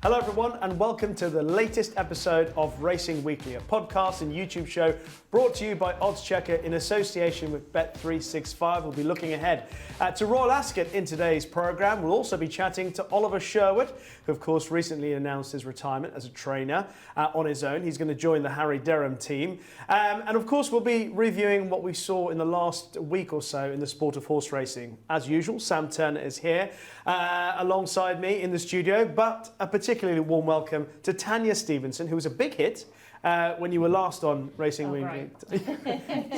Hello everyone and welcome to the latest episode of Racing Weekly, a podcast and YouTube show brought to you by oddschecker in association with Bet365. We'll be looking ahead to Royal Ascot in today's programme. We'll also be chatting to Oliver Sherwood, who of course recently announced his retirement as a trainer on his own. He's going to join the Harry Derham team. And of course we'll be reviewing what we saw in the last week or so in the sport of horse racing. As usual, Sam Turner is here alongside me in the studio, but a particularly warm welcome to Tanya Stevenson, who was a big hit when you were last on Racing Weekly.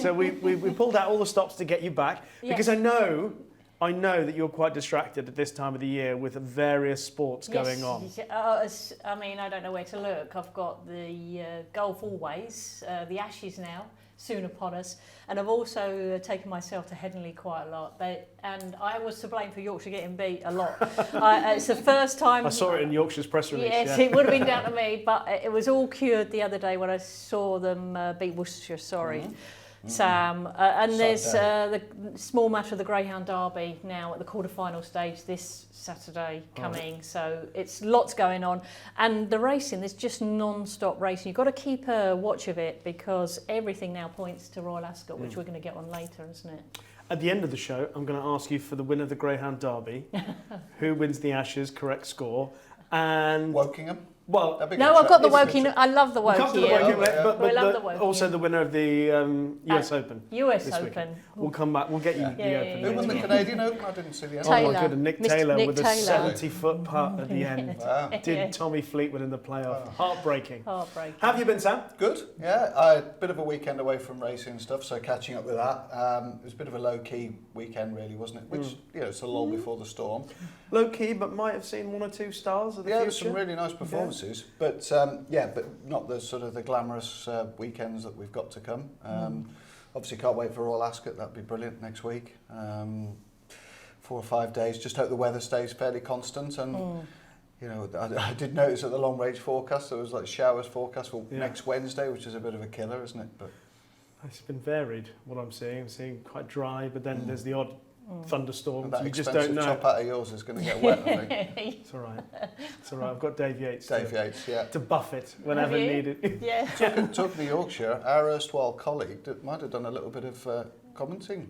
So we pulled out all the stops to get you back, because I know that you're quite distracted at this time of the year with various sports going on. I mean, I don't know where to look. I've got the golf always, the Ashes now, soon upon us, and I've also taken myself to Headingley quite a lot. And I was to blame for Yorkshire getting beat a lot. It's the first time... I saw it in Yorkshire's press release. Yes, it would have been down to me, but it was all cured the other day when I saw them beat Worcestershire, Sam. And there's the small matter of the Greyhound Derby now at the quarter-final stage this Saturday coming. So it's lots going on. And the racing, there's just non-stop racing. You've got to keep a watch of it because everything now points to Royal Ascot, which we're going to get on later, isn't it? At the end of the show, I'm going to ask you for the winner of the Greyhound Derby, who wins the Ashes, correct score, and... Wokingham? Well, no, I've got the Woking. I love the Woking. But also the winner of the US Open. US Open. Weekend. We'll come back. We'll get you the Open. Who won the Canadian Open? I didn't see the end. Oh my goodness, Nick Taylor with a Taylor. 70-foot putt at the end. Wow. Did Tommy Fleetwood in the playoff. Wow. Heartbreaking. Heartbreaking. How have you been, Sam? Good, yeah. I had a bit of a weekend away from racing and stuff, so catching up with that. It was a bit of a low-key weekend, really, wasn't it? Which, you know, it's a lull before the storm. Low-key, but might have seen one or two stars of the future. Some really nice performances, but not the sort of the glamorous weekends that we've got to come. Obviously can't wait for Royal Ascot, that'd be brilliant next week. 4 or 5 days, just hope the weather stays fairly constant. And you know, I did notice at the long range forecast there was like showers forecast for next Wednesday, which is a bit of a killer, isn't it? But it's been varied, what I'm seeing. I'm seeing quite dry, but then there's the odd thunderstorms. that You just don't know. chop out of yours is going to get wet, I think. It's all right. It's all right. I've got Dave Yates. To buff it whenever needed. Yeah. Talking to Yorkshire, our erstwhile colleague might have done a little bit of commentating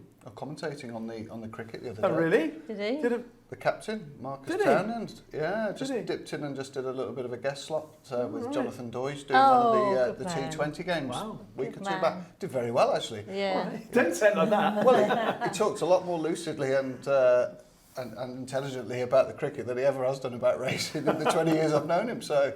on the cricket the other day. Oh, really? Did he? The captain, Marcus Did he? Townend, just dipped in and just did a little bit of a guest slot with Jonathan Doyce doing one of the T20 games a week or two back. Did very well, actually. Yeah. Don't say it like that. Well, he talked a lot more lucidly and intelligently about the cricket than he ever has done about racing in the 20 years I've known him, so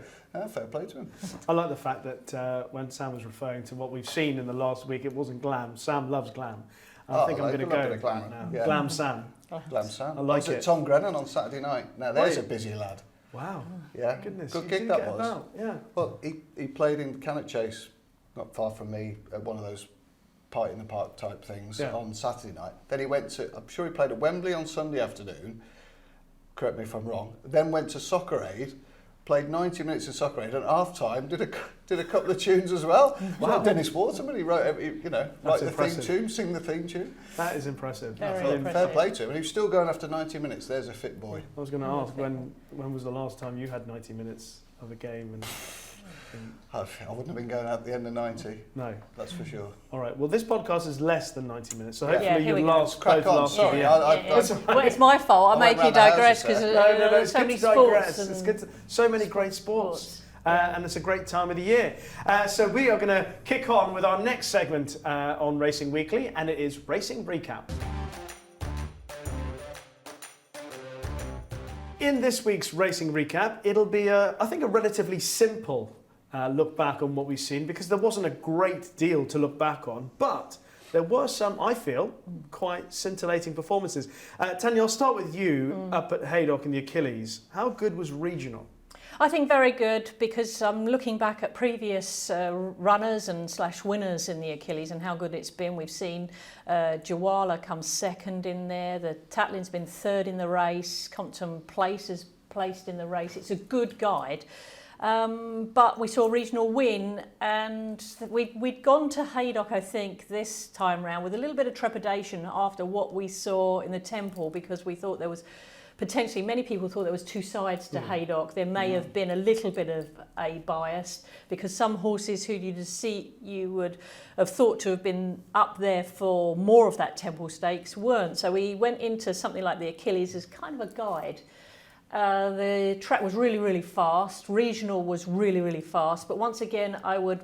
fair play to him. I like the fact that when Sam was referring to what we've seen in the last week, it wasn't glam. Sam loves glam. I think I'm going to go glam now. Yeah. Glam Sam. Glam Sam. I like it. Was Tom Grennan on Saturday night. Now there's a busy lad. Wow. Yeah. Goodness. Good you gig do that get was. about. Yeah. Well, he played in Cannock Chase, not far from me, at one of those party in the park type things on Saturday night. Then he went to, I'm sure he played at Wembley on Sunday afternoon, correct me if I'm wrong, then went to Soccer Aid, played 90 minutes in Soccer Aid, and half time did a couple of tunes as well. Wow. Like Dennis Waterman, he wrote, write the impressive. theme tune, sing the theme tune. That is impressive. Very impressive. Fair play to him. And he was still going after 90 minutes. There's a fit boy. I was going to ask, when was the last time you had 90 minutes of a game? And I wouldn't have been going out at the end of 90. No. That's for sure. All right. Well, this podcast is less than 90 minutes, so hopefully here we you'll go. last Crack on. last Sorry, Well, it's my fault. I went make you round the houses digress because there. No, it's so good many to digress. sports. It's good to, so many great sports. And it's a great time of the year. So we are going to kick on with our next segment on Racing Weekly, and it is Racing Recap. In this week's Racing Recap, it'll be, I think, a relatively simple look back on what we've seen, because there wasn't a great deal to look back on, but there were some, I feel, quite scintillating performances. Tanya, I'll start with you up at Haydock in the Achilles. How good was Regional? I think very good, because I'm looking back at previous runners and / winners in the Achilles and how good it's been. We've seen Jawala come second in there. The Tatlin's been third in the race. Compton Place is placed in the race. It's a good guide. But we saw Regional win, and we'd gone to Haydock, I think, this time round with a little bit of trepidation after what we saw in the Temple, because we thought there was potentially many people thought there was two sides to Haydock. There may have been a little bit of a bias because some horses who you would have thought to have been up there for more of that Temple Stakes weren't. So we went into something like the Achilles as kind of a guide. The track was really, really fast. Regional was really, really fast. But once again, I would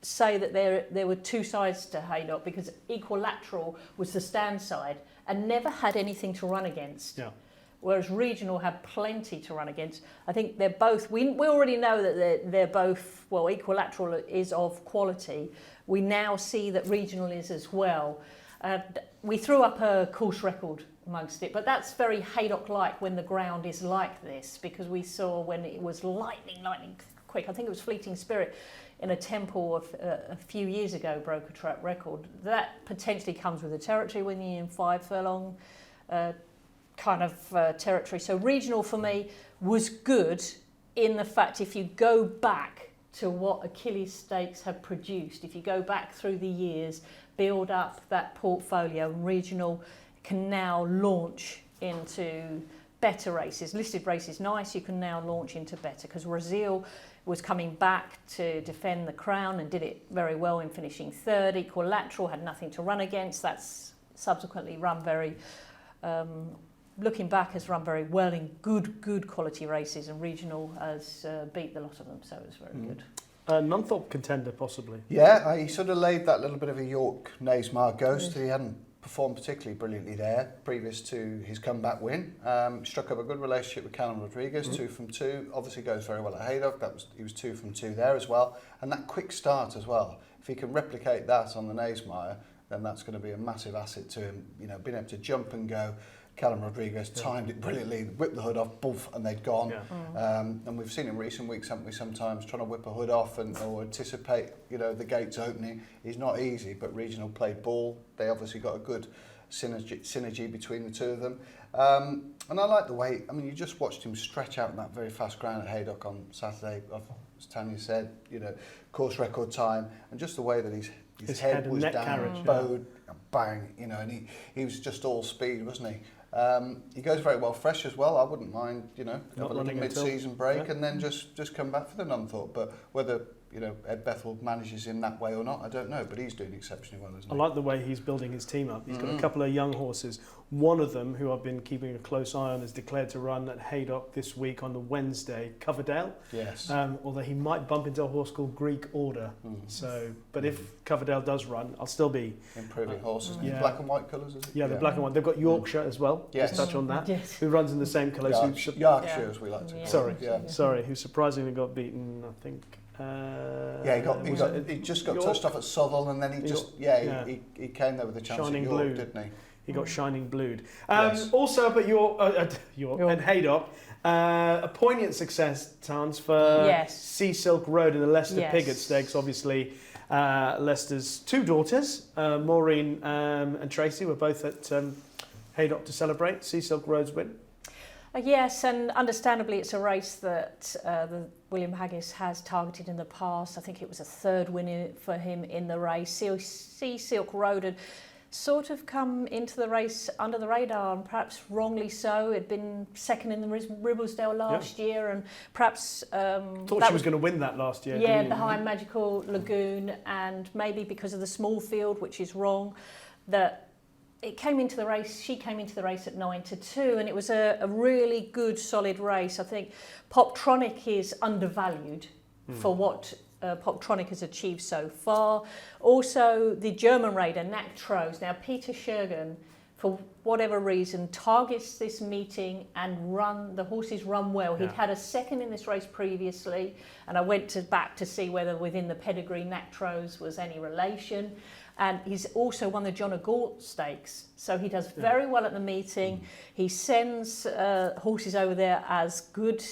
say that there were two sides to Haydock because Equilateral was the stand side and never had anything to run against. Yeah. Whereas Regional had plenty to run against. I think they're both, we already know that they're both, well, Equilateral is of quality. We now see that Regional is as well. We threw up a course record amongst it, but that's very Haydock-like when the ground is like this, because we saw when it was lightning quick. I think it was Fleeting Spirit in a Temple a few years ago broke a track record. That potentially comes with the territory when you're in 5 furlong kind of territory. So Regional for me was good in the fact if you go back to what Achilles Stakes have produced, if you go back through the years, build up that portfolio, Regional can now launch into better races. Listed races, nice, you can now launch into better because Brazil was coming back to defend the crown and did it very well in finishing third. Equilateral had nothing to run against. That's subsequently run very, looking back, has run very well in good quality races, and Regional has beat the lot of them, so it was very good. Nunthorpe contender, possibly. Yeah, he sort of laid that little bit of a York Naysmar ghost. He hadn't performed particularly brilliantly there previous to his comeback win. Struck up a good relationship with Callum Rodriguez, 2 from 2. Obviously goes very well at Haydock. He was 2 from 2 there as well. And that quick start as well. If he can replicate that on the Naysmire, then that's going to be a massive asset to him. You know, being able to jump and go. Callum Rodriguez timed it brilliantly, whipped the hood off, boof, and they'd gone. Yeah. And we've seen in recent weeks, haven't we, sometimes trying to whip a hood off or anticipate, you know, the gates opening is not easy, but Regional played ball. They obviously got a good synergy between the two of them. And I like the way, I mean, you just watched him stretch out in that very fast ground at Haydock on Saturday, as Tanya said, you know, course record time, and just the way that his head was down, bowed, bang, you know, and he was just all speed, wasn't he? He goes very well fresh as well. I wouldn't mind, you know, have a little mid-season break and then just come back for the Nunthorpe. But whether, you know, Ed Bethel manages in that way or not, I don't know. But he's doing exceptionally well, isn't he? I like the way he's building his team up. He's got a couple of young horses. One of them, who I've been keeping a close eye on, is declared to run at Haydock this week on the Wednesday, Coverdale. Yes. Although he might bump into a horse called Greek Order. So, but if Coverdale does run, I'll still be improving horses. Yeah. Black and white colours, is it? Yeah, the black and white. They've got Yorkshire as well. Yes. Just touch on that. Yes. Who runs in the same colours? Yorkshire, as we like to call it. Sorry. Who surprisingly got beaten, I think. He just got touched off at Southall, and then he came there with a chance Shining at York, Blue. didn't he? He got Shining Blued. Yes. Also up at York and Haydock, a poignant success, Tans, for Sea Silk Road in the Leicester Pigot Stakes. Obviously, Leicester's 2 daughters, Maureen and Tracy, were both at Haydock to celebrate Sea Silk Road's win. Yes, and understandably it's a race that William Haggis has targeted in the past. I think it was a 3rd win for him in the race. Sea Silk Road had sort of come into the race under the radar, and perhaps wrongly so. It'd been 2nd in the Ribblesdale last year, and perhaps thought she was going to win that last year. Yeah, behind Magical Lagoon, and maybe because of the small field, which is wrong, that it came into the race. She came into the race at 9-2, and it was a really good, solid race. I think Poptronic is undervalued for what Poptronic has achieved so far. Also, the German raider, Nactros. Now, Peter Schergen, for whatever reason, targets this meeting and the horses run well. He'd had a 2nd in this race previously, and I went back to see whether within the pedigree Nactros was any relation. And he's also won the John O'Gaunt Stakes. So he does very well at the meeting. He sends horses over there as good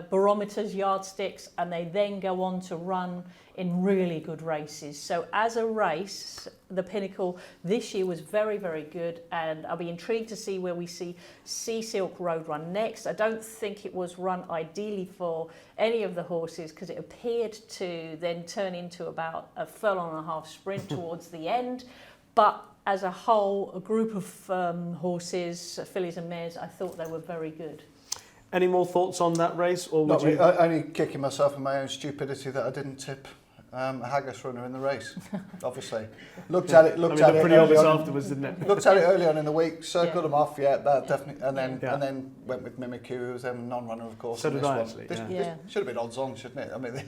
barometers, yardsticks, and they then go on to run in really good races. So as a race, the Pinnacle this year was very, very good, and I'll be intrigued to see where we see Sea Silk Road run next. I don't think it was run ideally for any of the horses, because it appeared to then turn into about a 1.5 furlong sprint towards the end. But as a whole, a group of horses, fillies and mares, I thought they were very good. Any more thoughts on that race, or would you? Only kicking myself in my own stupidity that I didn't tip a Haggis runner in the race. Obviously, looked at it. Pretty obvious afterwards, didn't it? Looked at it early on in the week, circled them off. Yeah, that definitely, and then went with Mimikyu, who was a non-runner, of course. So did I actually. This should have been odds on, shouldn't it? I mean,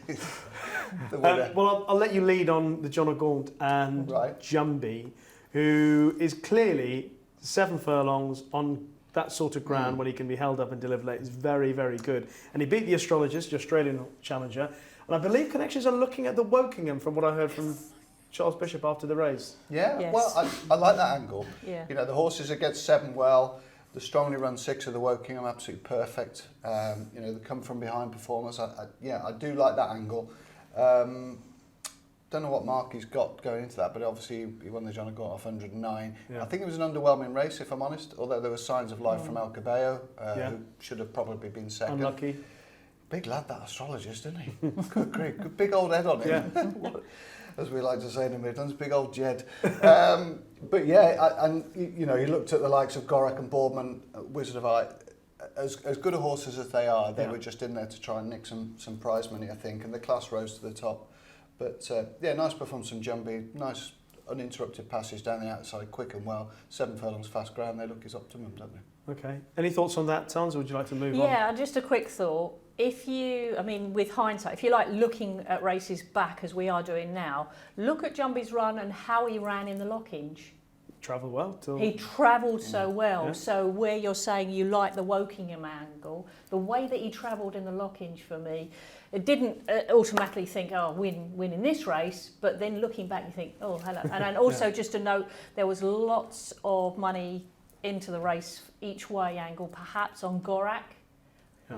the well, I'll let you lead on the John O'Gaunt and Jumbie, who is clearly 7 furlongs on that sort of ground when he can be held up and delivered late is very, very good. And he beat the Astrologist, the Australian challenger. And I believe connections are looking at the Wokingham from what I heard from Charles Bishop after the race. Yeah, yes. Well, I like that angle. Yeah. You know, the horses that get 7 well, the strongly run 6 of the Wokingham, absolutely perfect. You know, the come from behind performance. I do like that angle. Don't know what mark he's got going into that, but obviously he won the John O'Gaunt off 109. Yeah. I think it was an underwhelming race, if I'm honest, although there were signs of life from El Cabello, who should have probably been second. Unlucky. Big lad, that Astrologist, isn't he? Good grief, good big old head on him. Yeah. As we like to say in the Midlands, big old Jed. But yeah, and you know, you looked at the likes of Gorak and Boardman, Wizard of Eye, as good a horses as they are, they were just in there to try and nick some prize money, I think, and the class rose to the top. But yeah, nice performance from Jumbie, nice uninterrupted passage down the outside, quick and well, 7 furlongs fast ground, they look his optimum, don't they? Okay. Any thoughts on that, Tans, or would you like to move on? Yeah, just a quick thought. If you, I mean, with hindsight, if you like looking at races back as we are doing now, look at Jumbie's run and how he ran in the Lockinge. Travelled well. He travelled so well. Yeah. So where you're saying you like the Wokingham angle, the way that he travelled in the Lockinge for me, it didn't automatically think, oh, win in this race, but then looking back you think, oh, hello. And then also just to note, there was lots of money into the race each way angle, perhaps on Gorak.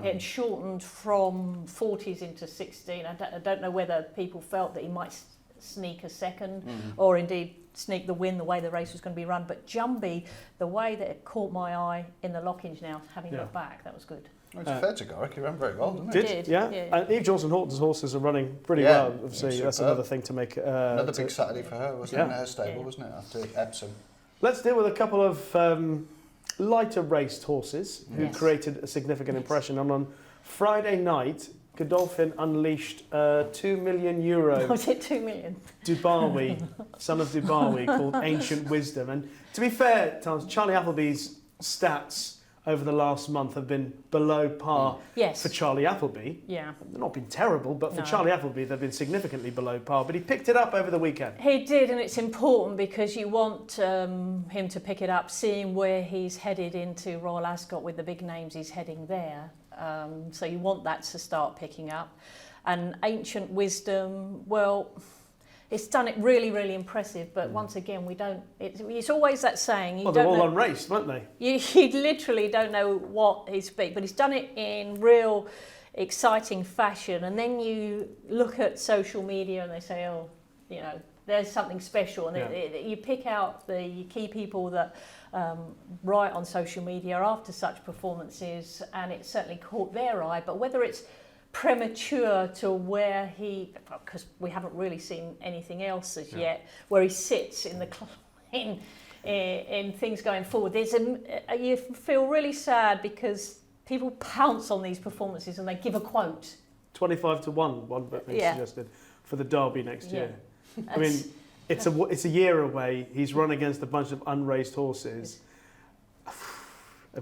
It had shortened from 40s into 16. I don't know whether people felt that he might sneak a second or indeed sneak the win the way the race was going to be run. But Jumbie, the way that it caught my eye in the Lockinge now, having looked back, that was good. Well, it's fair to Gorak, he ran very well, didn't he? Did, yeah. And Eve Johnson-Horton's horses are running pretty well. Obviously, that's another thing to make... another big Saturday for her, wasn't it? In her stable, wasn't it, after Epsom? Let's deal with a couple of lighter raced horses who created a significant impression. And on Friday night, Godolphin unleashed €2 million. Was it 2 million? Dubawi, son of Dubawi, called Ancient Wisdom. And to be fair, Charlie Appleby's stats over the last month have been below par for Charlie Appleby. Yeah. They've not been terrible, but for Charlie Appleby, they've been significantly below par. But he picked it up over the weekend. He did, and it's important because you want him to pick it up, seeing where he's headed into Royal Ascot with the big names he's heading there. So you want that to start picking up. And Ancient Wisdom, well... It's done it really, really impressive, but once again, we don't. It's always that saying. Well, they're all unraced, weren't they? You literally don't know what he's beat, but he's done it in real exciting fashion. And then you look at social media and they say, oh, you know, there's something special. And you pick out the key people that write on social media after such performances, and it certainly caught their eye. But whether it's premature to where because we haven't really seen anything else as yet, where he sits in the in things going forward. You feel really sad because people pounce on these performances and they give a quote. 25 to 1, one suggested, for the Derby next year. I mean, it's a year away. He's run against a bunch of unraced horses. I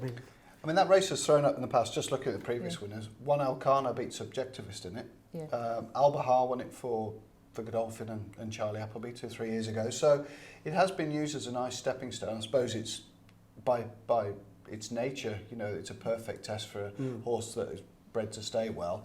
mean, that race has thrown up in the past, just looking at the previous winners. One Alcana beat Subjectivist in it. Yeah. Al-Bahar won it for Godolphin and Charlie Appleby 2-3 years ago. So it has been used as a nice stepping stone. I suppose it's, by its nature, you know, it's a perfect test for a horse that is bred to stay well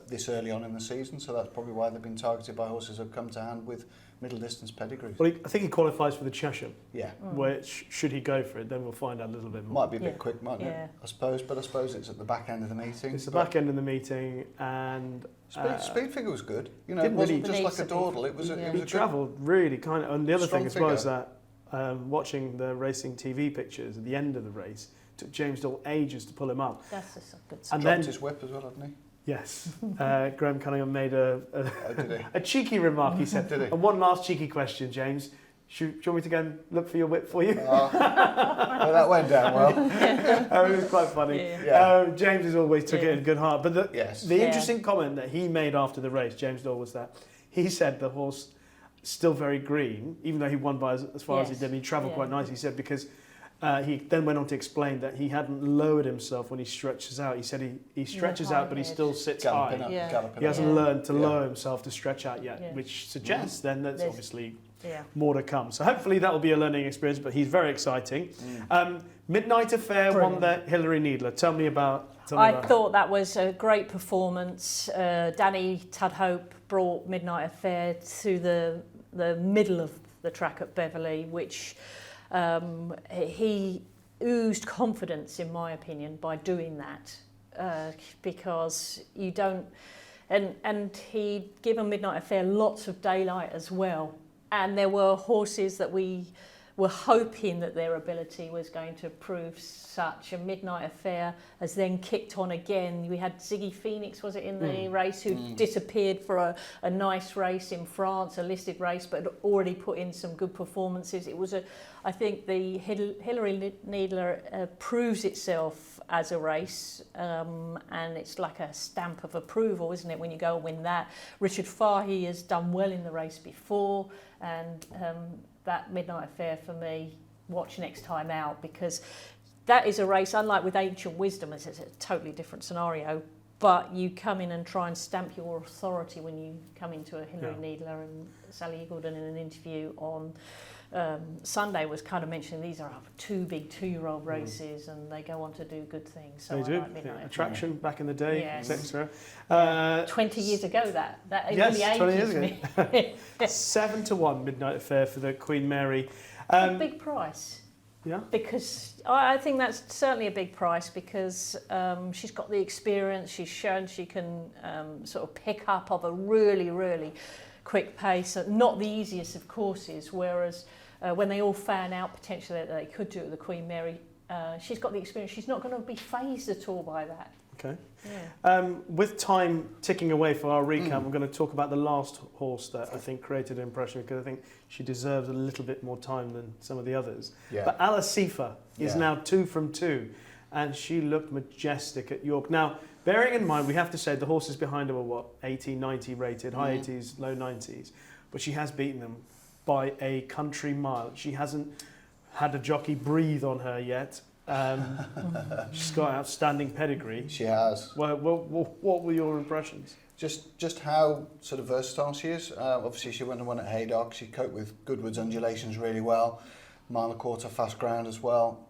this early on in the season. So that's probably why they've been targeted by horses that have come to hand with middle distance pedigrees. Well, I think he qualifies for the Chesham. Yeah. Which, should he go for it, then we'll find out a little bit more. Might be a bit quick, mightn't it? I suppose, but I suppose it's at the back end of the meeting. It's the back end of the meeting, and speed figure was good. You know, it wasn't just like a dawdle. It was a he travelled really kind of. And the other thing as well is that watching the racing TV pictures at the end of the race took James Dole ages to pull him up. That's a good. And dropped his whip as well, hadn't he? Yes. Graham Cunningham made a cheeky remark, he said. Did he? And one last cheeky question, James. Do you want me to go and look for your whip for you? Well, that went down well. It was quite funny. Yeah. James has always took it in good heart. But the Yes. interesting comment that he made after the race, James Dore, was that he said the horse still very green, even though he won by as far as he did. He travelled quite nicely, he said, because he then went on to explain that he hadn't lowered himself when he stretches out. He said he stretches out, but he still sits Galloping high. up, galloping He hasn't up. learned to lower himself to stretch out yet, which suggests then that's obviously more to come. So hopefully that will be a learning experience, but he's very exciting. Midnight Affair won the Hilary Needler. Tell me about I thought that was a great performance. Danny Tudhope brought Midnight Affair to the middle of the track at Beverley, which he oozed confidence, in my opinion, by doing that, because you don't, and he'd given Midnight Affair lots of daylight as well, and there were horses that we were hoping that their ability was going to prove such. A Midnight Affair has then kicked on again. We had Ziggy Phoenix, was it, in the race, who disappeared for a nice race in France, a listed race, but had already put in some good performances. It was I think the Hilary Needler proves itself as a race, and it's like a stamp of approval, isn't it, when you go and win that. Richard Fahey has done well in the race before, and that Midnight Affair for me, watch next time out, because that is a race, unlike with Ancient Wisdom, it's a totally different scenario, but you come in and try and stamp your authority when you come into a Hilary Needler. And Sally Eagleton in an interview on Sunday was kind of mentioning these are two big 2-year-old races and they go on to do good things. So they do. Like Attraction back in the day, etc. 20 years ago that it yes, really 20 years ages ago. me. 7-1 Midnight Affair for the Queen Mary. A big price. Yeah. Because I think that's certainly a big price, because she's got the experience, she's shown she can sort of pick up of a really, really quick pace, not the easiest of courses, whereas when they all fan out potentially that they could do it with the Queen Mary, she's got the experience, she's not going to be phased at all by that. Okay. Yeah. With time ticking away for our recap, we're going to talk about the last horse that I think created an impression, because I think she deserves a little bit more time than some of the others. Yeah. But Alasifa is now 2 from 2, and she looked majestic at York. Now, bearing in mind, we have to say the horses behind her were, what, 80, 90 rated, high 80s, low 90s, but she has beaten them by a country mile. She hasn't had a jockey breathe on her yet. She's got outstanding pedigree. She has. What were your impressions? Just how sort of versatile she is. Obviously, she went and won at Haydock. She coped with Goodwood's undulations really well. Mile and a quarter fast ground as well.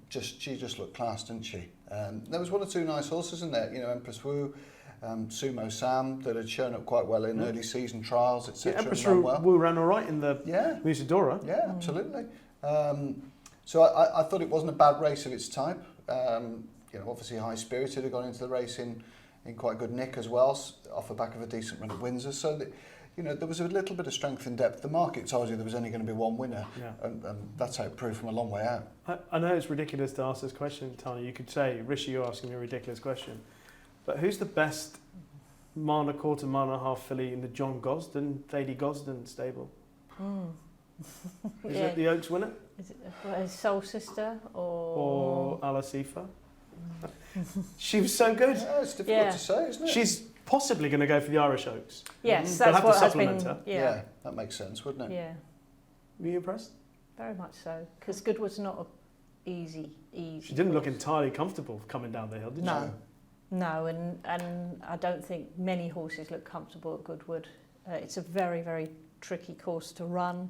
She just looked class, didn't she? There was 1 or 2 nice horses in there. You know, Empress Wu, Sumo Sam, that had shown up quite well in early season trials, etc. Empress Wu ran all right in the Musadora. Yeah, absolutely. So I thought it wasn't a bad race of its type. You know, obviously high spirited, had gone into the race in quite good nick as well, off the back of a decent run at Windsor. So that, you know, there was a little bit of strength and depth. The market told you there was only going to be one winner, and that's how it proved from a long way out. I know it's ridiculous to ask this question, Tanya. You could say, Rishi, you're asking me a ridiculous question, but who's the best mile and a quarter, mile and a half filly in the John Gosden, Thady Gosden stable? Is it the Oaks winner? Is it Soul Sister or Alasifa? She was so good. Yeah, it's difficult to say, isn't it? She's possibly going to go for the Irish Oaks. Yes, They'll that's have what to has supplement been. her. Yeah, that makes sense, wouldn't it? Yeah. Were you impressed? Very much so, because Goodwood's not a easy. She didn't look entirely comfortable coming down the hill, did she? No, and I don't think many horses look comfortable at Goodwood. It's a very, very tricky course to run,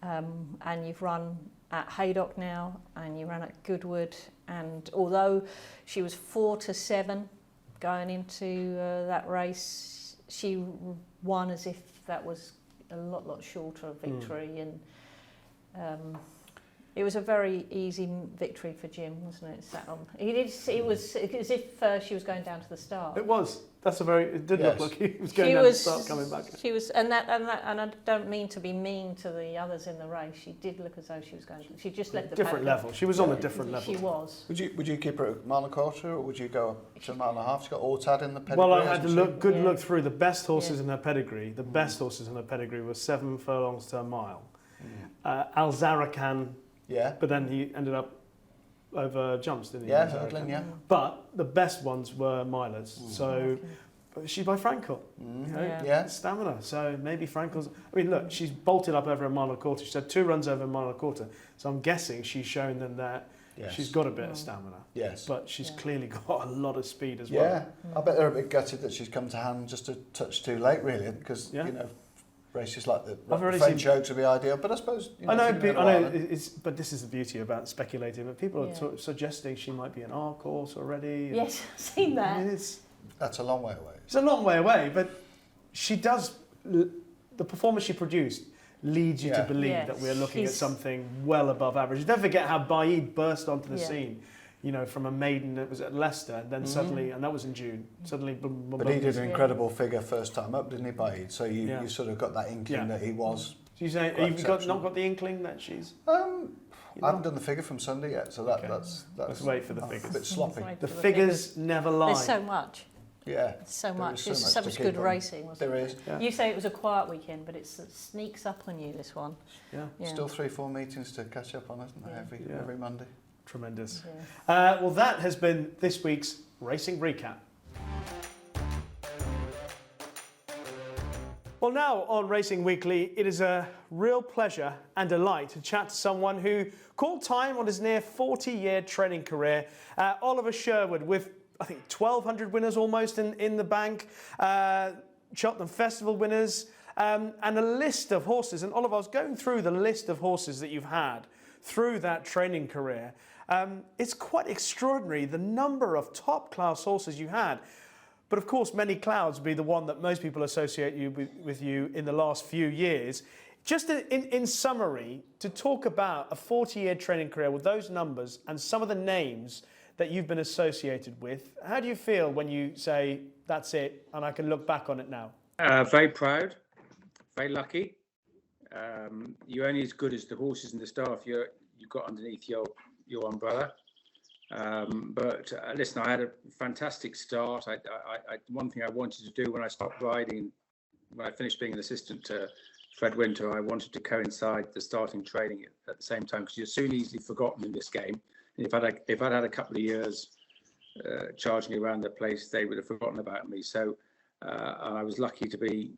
and you've run at Haydock now, and you ran at Goodwood, and although she was 4-7 going into that race, she won as if that was a lot shorter of victory, and it was a very easy victory for Jim, wasn't it? Sat on. It was as if she was going down to the start. It was. It did look like he was going down to start coming back. She was, and I don't mean to be mean to the others in the race. She did look as though she was going. She just let the different level. She was on a different level. She was. Would you keep her at mile and a quarter, or would you go up to a mile and a half? She got Ortad in the pedigree. Well, I had to look through the best horses in her pedigree. The best horses in her pedigree were 7 furlongs to a mile. Al Zarakan, Yeah. but then he ended up over jumps, didn't he? Yeah, Al Zarakan? hurdling, yeah. But the best ones were milers. So she's by Frankel. You know, Yeah. stamina. So maybe Frankel's. I mean, look, she's bolted up over a mile and a quarter. She's had 2 runs over a mile and a quarter. So I'm guessing she's shown them that Yes. she's got a bit of stamina. Yes. But she's clearly got a lot of speed as well. Yeah, I bet they're a bit gutted that she's come to hand just a touch too late, really, because Yeah. you know, races like the already French seen- Oaks would be ideal. But I suppose you know, I know, if you're I in a know. while, But this is the beauty about speculating. But people are suggesting she might be an R course already. and- Yes, I've seen I that. mean, it's that's a long way away. a long way away, but she does. The performance she produced leads you to Yeah. believe Yes, that we're looking at she's- something well above average. Don't forget how Baid burst onto the Yeah. scene. You know, from a maiden that was at Leicester, and then suddenly, and that was in June. Suddenly, boom, boom, But boom. he did an incredible figure first time up, didn't he, Baid? So you, Yeah. you sort of got that inkling Yeah. that he was. So you say quite you've exceptional. not got the inkling that she's. I haven't done the figure from Sunday yet, so Okay. that's Let's wait for the a figures. bit sloppy. Wait The for figures never lie. There's so much. Yeah, There's so There much. is so It's much so to much keep good on. racing, wasn't there it? is. Yeah. You say it was a quiet weekend, but it sneaks up on you, this one. Yeah, Yeah. Still 3-4 meetings to catch up on, isn't there? Yeah. Every Monday. tremendous. Yeah. Well, that has been this week's racing recap. Well, now on Racing Weekly, it is a real pleasure and delight to chat to someone who called time on his near 40-year training career, Oliver Sherwood, with, I think, 1,200 winners almost in the bank, Cheltenham Festival winners, and a list of horses. And Oliver, I was going through the list of horses that you've had through that training career. It's quite extraordinary, the number of top-class horses you had. But of course, Many Clouds would be the one that most people associate with you in the last few years. Just in summary, to talk about a 40-year training career with those numbers and some of the names that you've been associated with, how do you feel when you say, that's it, and I can look back on it now? Very proud, very lucky. You're only as good as the horses and the staff you've got underneath your umbrella. Listen, I had a fantastic start. One thing I wanted to do when I stopped riding, when I finished being an assistant to Fred Winter, I wanted to coincide the starting training at the same time, because you're soon easily forgotten in this game. And if I'd had a couple of years charging around the place, they would have forgotten about me. So I was lucky to be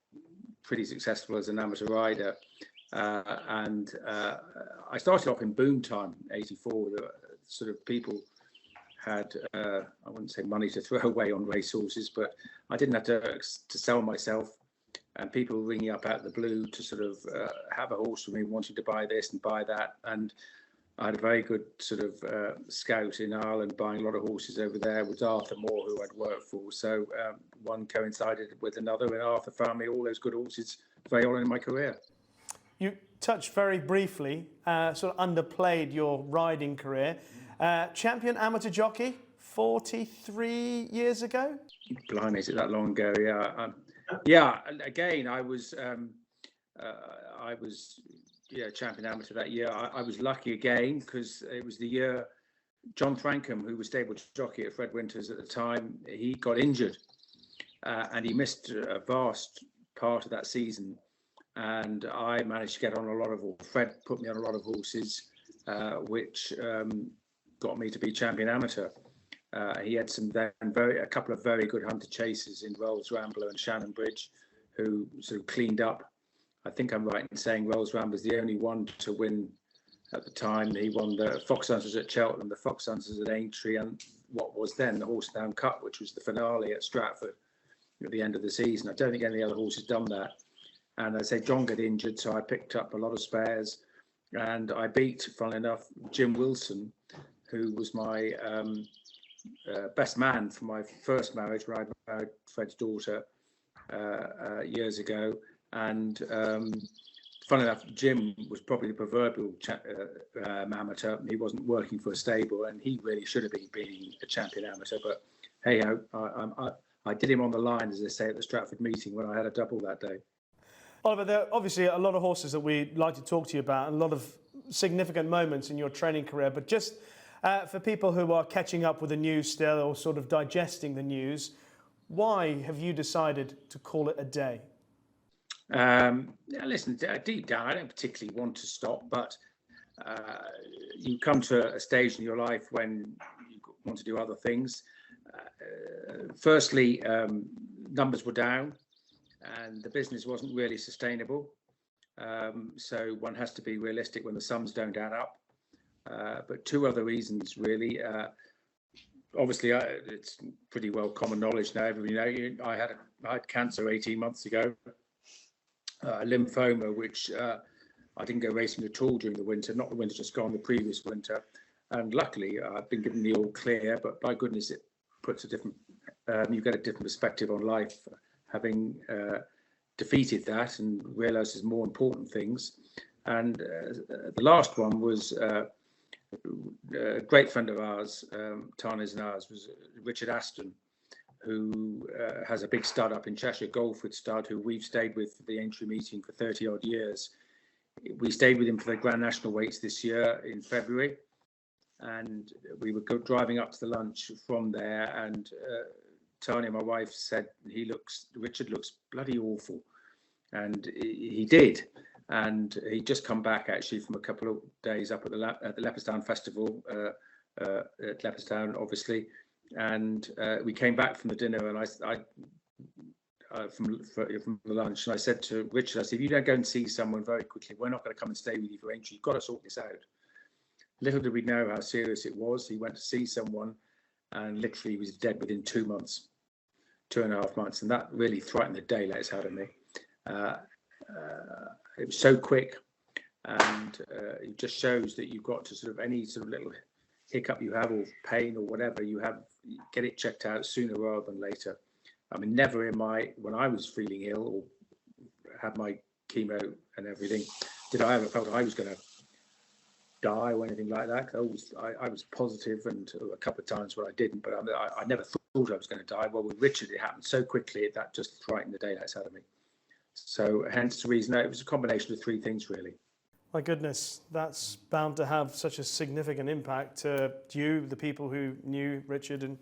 pretty successful as an amateur rider. I started off in boom time, 84. Sort of people had, I wouldn't say money to throw away on racehorses, but I didn't have to sell myself. And people were ringing up out of the blue to sort of have a horse for me, wanting to buy this and buy that. And I had a very good sort of scout in Ireland, buying a lot of horses over there with Arthur Moore, who I'd worked for. So one coincided with another, and Arthur found me all those good horses very early in my career. You touched very briefly, sort of underplayed your riding career. Champion amateur jockey, 43 years ago? Blimey, is it that long ago? Yeah. Yeah. Again, I was champion amateur that year. I was lucky again, because it was the year John Frankham, who was stable jockey at Fred Winter's at the time, he got injured and he missed a vast part of that season. And I managed to get on a lot of, Fred put me on a lot of horses, which got me to be champion amateur. He had a couple of very good hunter chasers in Rolls Rambler and Shannon Bridge, who sort of cleaned up. I think I'm right in saying Rolls Rambler's the only one to win at the time. He won the Fox Hunters at Cheltenham, the Fox Hunters at Aintree, and what was then the Horsedown Cup, which was the finale at Stratford at the end of the season. I don't think any other horse has done that. And I say John got injured, so I picked up a lot of spares, and I beat, funnily enough, Jim Wilson, who was my best man for my first marriage, when I married Fred's daughter years ago. And funnily enough, Jim was probably the proverbial amateur. He wasn't working for a stable, and he really should have been being a champion amateur. But hey ho, I did him on the line, as they say at the Stratford meeting, when I had a double that day. Oliver, there are obviously a lot of horses that we'd like to talk to you about, and a lot of significant moments in your training career. But just for people who are catching up with the news still, or sort of digesting the news, why have you decided to call it a day? Yeah, listen, deep down, I don't particularly want to stop, but you come to a stage in your life when you want to do other things. Firstly, numbers were down and the business wasn't really sustainable. So one has to be realistic when the sums don't add up. But two other reasons, really. Obviously, it's pretty well common knowledge now. Everybody knows I had cancer 18 months ago, lymphoma, which I didn't go racing at all during the winter, not the winter just gone, the previous winter. And luckily, I've been given the all clear, but by goodness, it puts a different, you get a different perspective on life, having defeated that and realised there's more important things. And the last one was a great friend of ours, Tanya's and ours, was Richard Aston, who has a big stud up in Cheshire, Goldford stud, who we've stayed with for the entry meeting for 30 odd years. We stayed with him for the Grand National Weights this year in February, and we were driving up to the lunch from there, and Tanya, my wife, said Richard looks bloody awful, and he did. And he'd just come back actually from a couple of days up at the Leopardstown Festival at Leopardstown, obviously. And we came back from the dinner, and from the lunch, and I said to Richard, I said, if you don't go and see someone very quickly, we're not going to come and stay with you for entry. You've got to sort this out. Little did we know how serious it was. He went to see someone, and literally he was dead within 2 months, 2.5 months, and that really frightened the daylights out of me. It was so quick, and it just shows that you've got to sort of any sort of little hiccup you have, or pain or whatever you have, get it checked out sooner rather than later. I mean, never when I was feeling ill or had my chemo and everything, did I ever felt I was going to die or anything like that. I was positive, and a couple of times when I didn't, but I never thought I was going to die. Well, with Richard, it happened so quickly that just frightened the daylights out of me. So hence the reason, it was a combination of three things, really. My goodness, that's bound to have such a significant impact to you, the people who knew Richard, and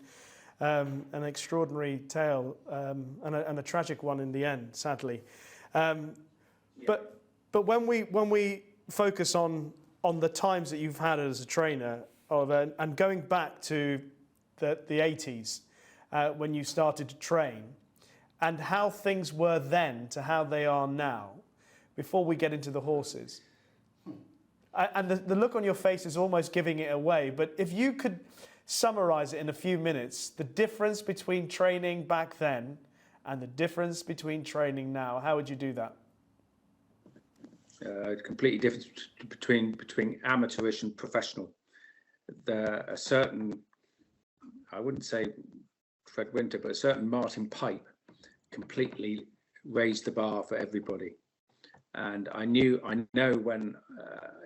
an extraordinary tale and a tragic one in the end, sadly. But when we focus on the times that you've had as a trainer, Oliver, and going back to the 80s when you started to train, and how things were then to how they are now, before we get into the horses. And the look on your face is almost giving it away, but if you could summarise it in a few minutes, the difference between training back then and the difference between training now, how would you do that? Completely different between amateurish and professional. A certain, I wouldn't say Fred Winter, but a certain Martin Pipe completely raised the bar for everybody. And I know when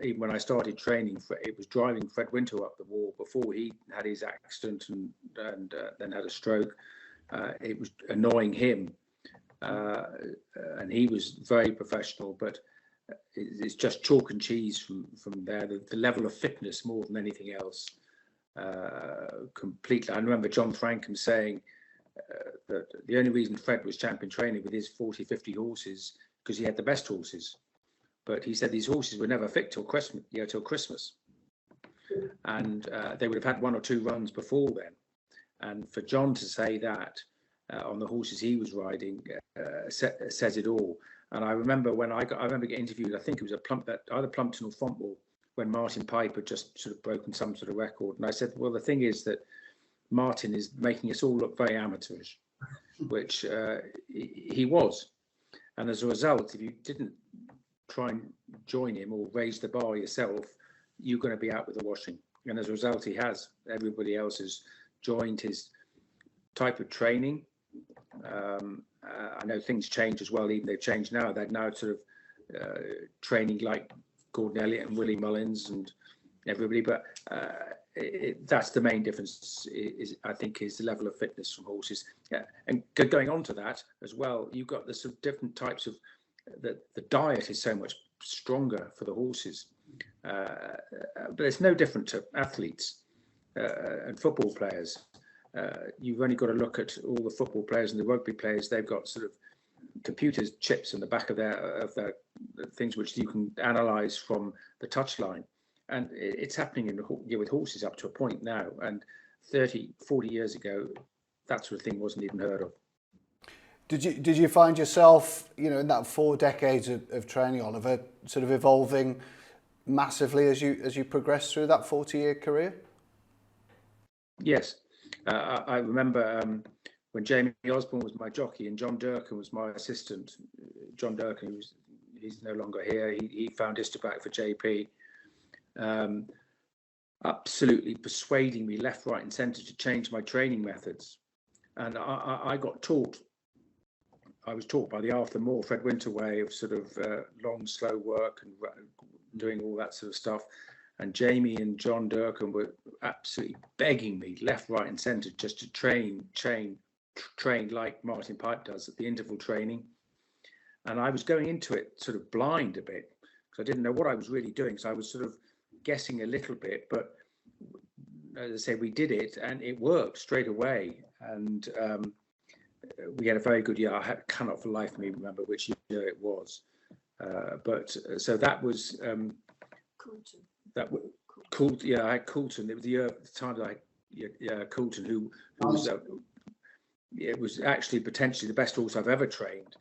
even when I started training, it was driving Fred Winter up the wall before he had his accident and then had a stroke. It was annoying him, and he was very professional. But it's just chalk and cheese from there. The level of fitness more than anything else, completely. I remember John Frankham saying that the only reason Fred was champion training with his 40, 50 horses because he had the best horses. But he said these horses were never fit till Christmas. And they would have had one or two runs before then. And for John to say that on the horses he was riding says it all. And I remember getting interviewed, I think it was either Plumpton or Fontwell, when Martin Pipe had just sort of broken some sort of record. And I said, well, the thing is that Martin is making us all look very amateurish, which he was. And as a result, if you didn't try and join him or raise the bar yourself, you're going to be out with the washing. And as a result, he has. Everybody else has joined his type of training. I know things change as well, even they've changed now. They're now sort of training like Gordon Elliott and Willie Mullins and everybody. But that's the main difference, I think, is the level of fitness from horses. Yeah. And going on to that as well, you've got the sort of different types of, the diet is so much stronger for the horses. But it's no different to athletes and football players. You've only got to look at all the football players and the rugby players. They've got sort of computers chips in the back of their things, which you can analyze from the touchline. And it's happening with horses up to a point now. And 30, 40 years ago, that sort of thing wasn't even heard of. Did you find yourself, in that 4 decades of training, Oliver, sort of evolving massively as you progressed through that 40-year career? Yes, I remember when Jamie Osborne was my jockey and John Derham was my assistant. John Derham, he's no longer here. He found Isterback for JP. Absolutely persuading me left, right, and centre to change my training methods, and I was taught by the Arthur Moore, Fred Winter way of sort of long, slow work and doing all that sort of stuff. And Jamie and John Derham were absolutely begging me left, right, and centre just to train like Martin Pipe does at the interval training. And I was going into it sort of blind a bit because I didn't know what I was really doing. So I was sort of guessing a little bit, but as I say, we did it and it worked straight away. And we had a very good year. I cannot for life of me remember which year it was, but so that was Coulton. That Coulton. Yeah, I had Coulton. It was the year at the time that Coulton, who was it was actually potentially the best horse I've ever trained,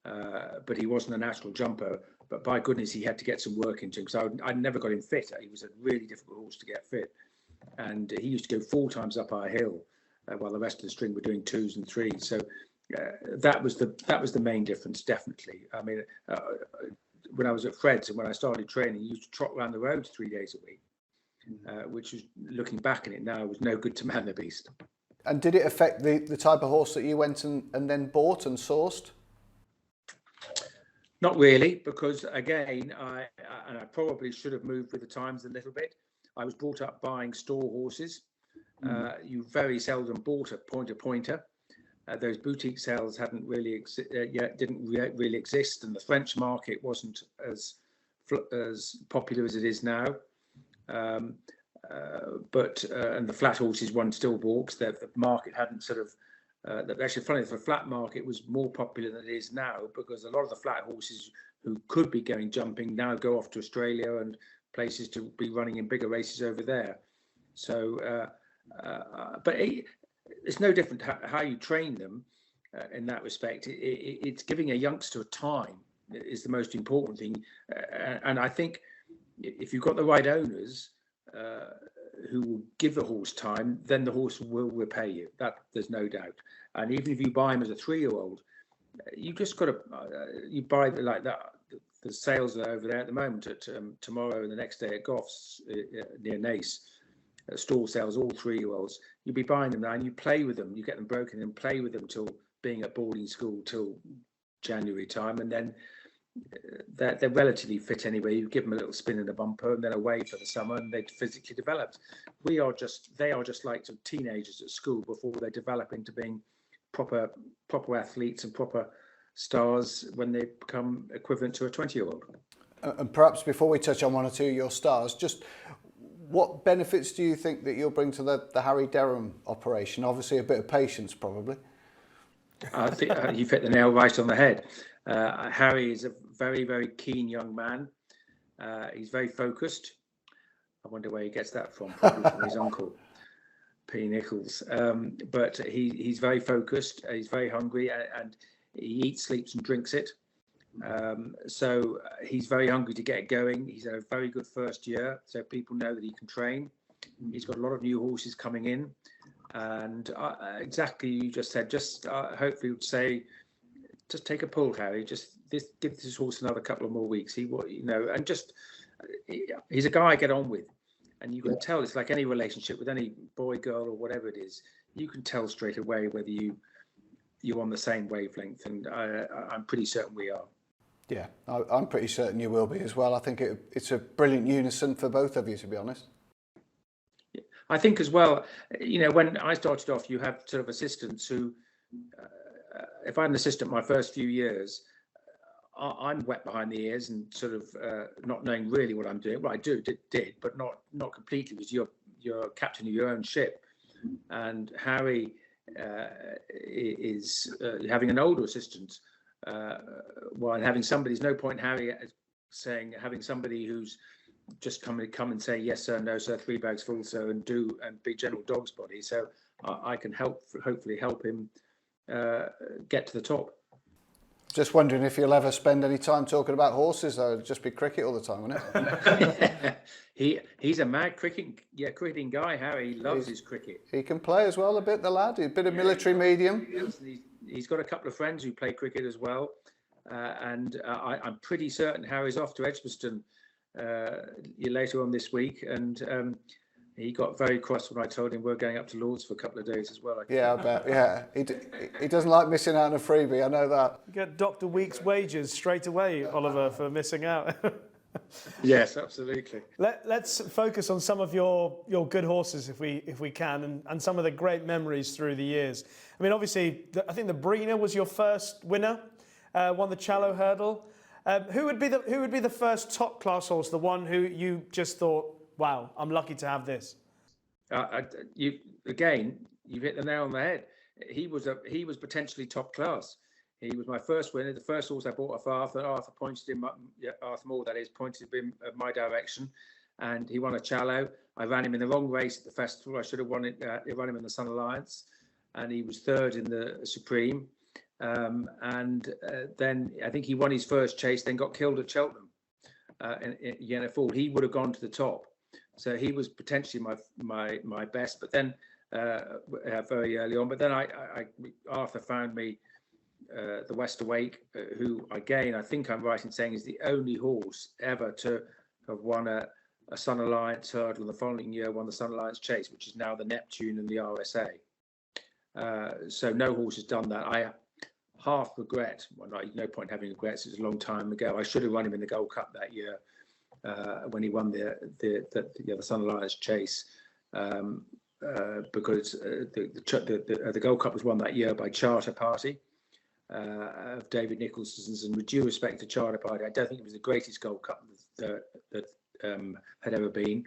but he wasn't a natural jumper. But by goodness, he had to get some work into him because I never got him fit. He was a really difficult horse to get fit, and he used to go 4 times up our hill. While the rest of the string were doing 2s and 3s, so that was the main difference, definitely. I mean, when I was at Fred's and when I started training, he used to trot around the roads 3 days a week, which was, looking back on it now, was no good to man the beast. And did it affect the type of horse that you went and then bought and sourced? Not really, because again, I probably should have moved with the times a little bit. I was brought up buying store horses. You very seldom bought a pointer. Those boutique sales hadn't really didn't really exist, and the French market wasn't as popular as it is now. But and the flat horses one still bought because the market hadn't sort of. Actually, funny, the flat market was more popular than it is now because a lot of the flat horses who could be going jumping now go off to Australia and places to be running in bigger races over there. So. But it's no different how you train them in that respect. It's giving a youngster time is the most important thing, and I think if you've got the right owners who will give the horse time, then the horse will repay you. That there's no doubt. And even if you buy him as a 3-year-old, you just got to you buy like that. The sales are over there at the moment. At tomorrow and the next day at Goffs near Nace. Stall sales, all 3-year-olds. You'll be buying them now and you play with them. You get them broken and play with them till being at boarding school till January time, and then they're relatively fit anyway. You give them a little spin in the bumper and then away for the summer, and they're physically developed. They are just like some teenagers at school before they develop into being proper athletes and proper stars when they become equivalent to a 20-year-old. And perhaps before we touch on one or two of your stars, just what benefits do you think that you'll bring to the Harry Derham operation? Obviously, a bit of patience, probably. I think you've hit the nail right on the head. Harry is a very, very keen young man. He's very focused. I wonder where he gets that from, probably from his uncle, P. Nichols. But he's very focused. He's very hungry, and he eats, sleeps, and drinks it. So he's very hungry to get going. He's had a very good first year, so people know that he can train. He's got a lot of new horses coming in, and exactly you just said. Just hopefully would say, just take a pull, Harry. Just give this horse another couple of more weeks. And just he's a guy I get on with, and you can tell. It's like any relationship with any boy, girl, or whatever it is. You can tell straight away whether you're on the same wavelength, and I'm pretty certain we are. Yeah, I'm pretty certain you will be as well. I think it's a brilliant unison for both of you, to be honest. Yeah. I think as well, when I started off, you have sort of assistants who, if I'm an assistant my first few years, I'm wet behind the ears and sort of not knowing really what I'm doing. Well, I did, but not completely, because you're captain of your own ship. And Harry is having an older assistant While having somebody, there's no point Harry having somebody who's just come and say yes sir, no sir, 3 bags full sir, and be general dog's body. So I can hopefully help him get to the top. Just wondering if you'll ever spend any time talking about horses, though. It'd just be cricket all the time, wouldn't it? He's a mad cricketing guy, Harry. He loves his cricket. He can play as well a bit, the lad. He's a bit of military medium. He's got a couple of friends who play cricket as well. And I'm pretty certain Harry's off to Edgbaston later on this week. And he got very cross when I told him we're going up to Lords for a couple of days as well. Yeah, I bet. Yeah, he doesn't like missing out on a freebie. I know that. You get Dr. Week's wages straight away, Oliver, for missing out. Yes, absolutely. Let's focus on some of your good horses if we can, and some of the great memories through the years. I mean, obviously, I think the Brina was your first winner, won the Challow Hurdle. Who would be the first top class horse? The one who you just thought, wow, I'm lucky to have this. You've hit the nail on the head. He was potentially top class. He was my first winner. The first horse I bought off Arthur. Arthur pointed him, Arthur Moore, that is, pointed him my direction, and he won a Challow. I ran him in the wrong race at the festival. I should have won it. Run him in the Sun Alliance, and he was third in the Supreme. Then I think he won his first chase. Then got killed at Cheltenham in Ford. He would have gone to the top. So he was potentially my best, but then very early on. But then Arthur found me the Wester Wake, who again I think I'm right in saying is the only horse ever to have won a Sun Alliance hurdle, and the following year won the Sun Alliance Chase, which is now the Neptune and the RSA. So no horse has done that. I half regret. Well, no point having regrets. It was a long time ago. I should have run him in the Gold Cup that year. When he won the Sun Alliance Chase, because the Gold Cup was won that year by Charter Party of David Nicholson's, and with due respect to Charter Party, I don't think it was the greatest Gold Cup that had ever been.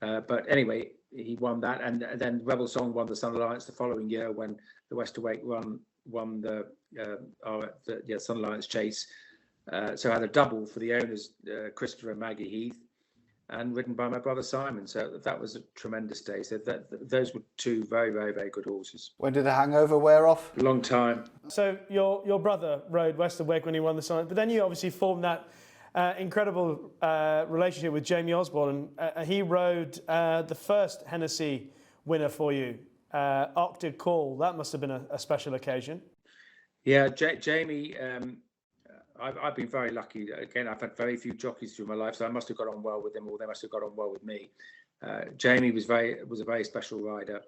But anyway, he won that, and then Rebel Song won the Sun Alliance the following year when the Wester Wake won the Sun Alliance Chase. So I had a double for the owners, Christopher and Maggie Heath, and ridden by my brother Simon. So that was a tremendous day. So those were 2 very, very, very good horses. When did the hangover wear off? A long time. So your brother rode Wester Wake when he won the Sun, but then you obviously formed that incredible relationship with Jamie Osborne, and he rode the first Hennessy winner for you, Arctic Call. That must have been a special occasion. Yeah, Jamie. I've been very lucky. Again, I've had very few jockeys through my life, so I must have got on well with them, or they must have got on well with me. Jamie was a very special rider.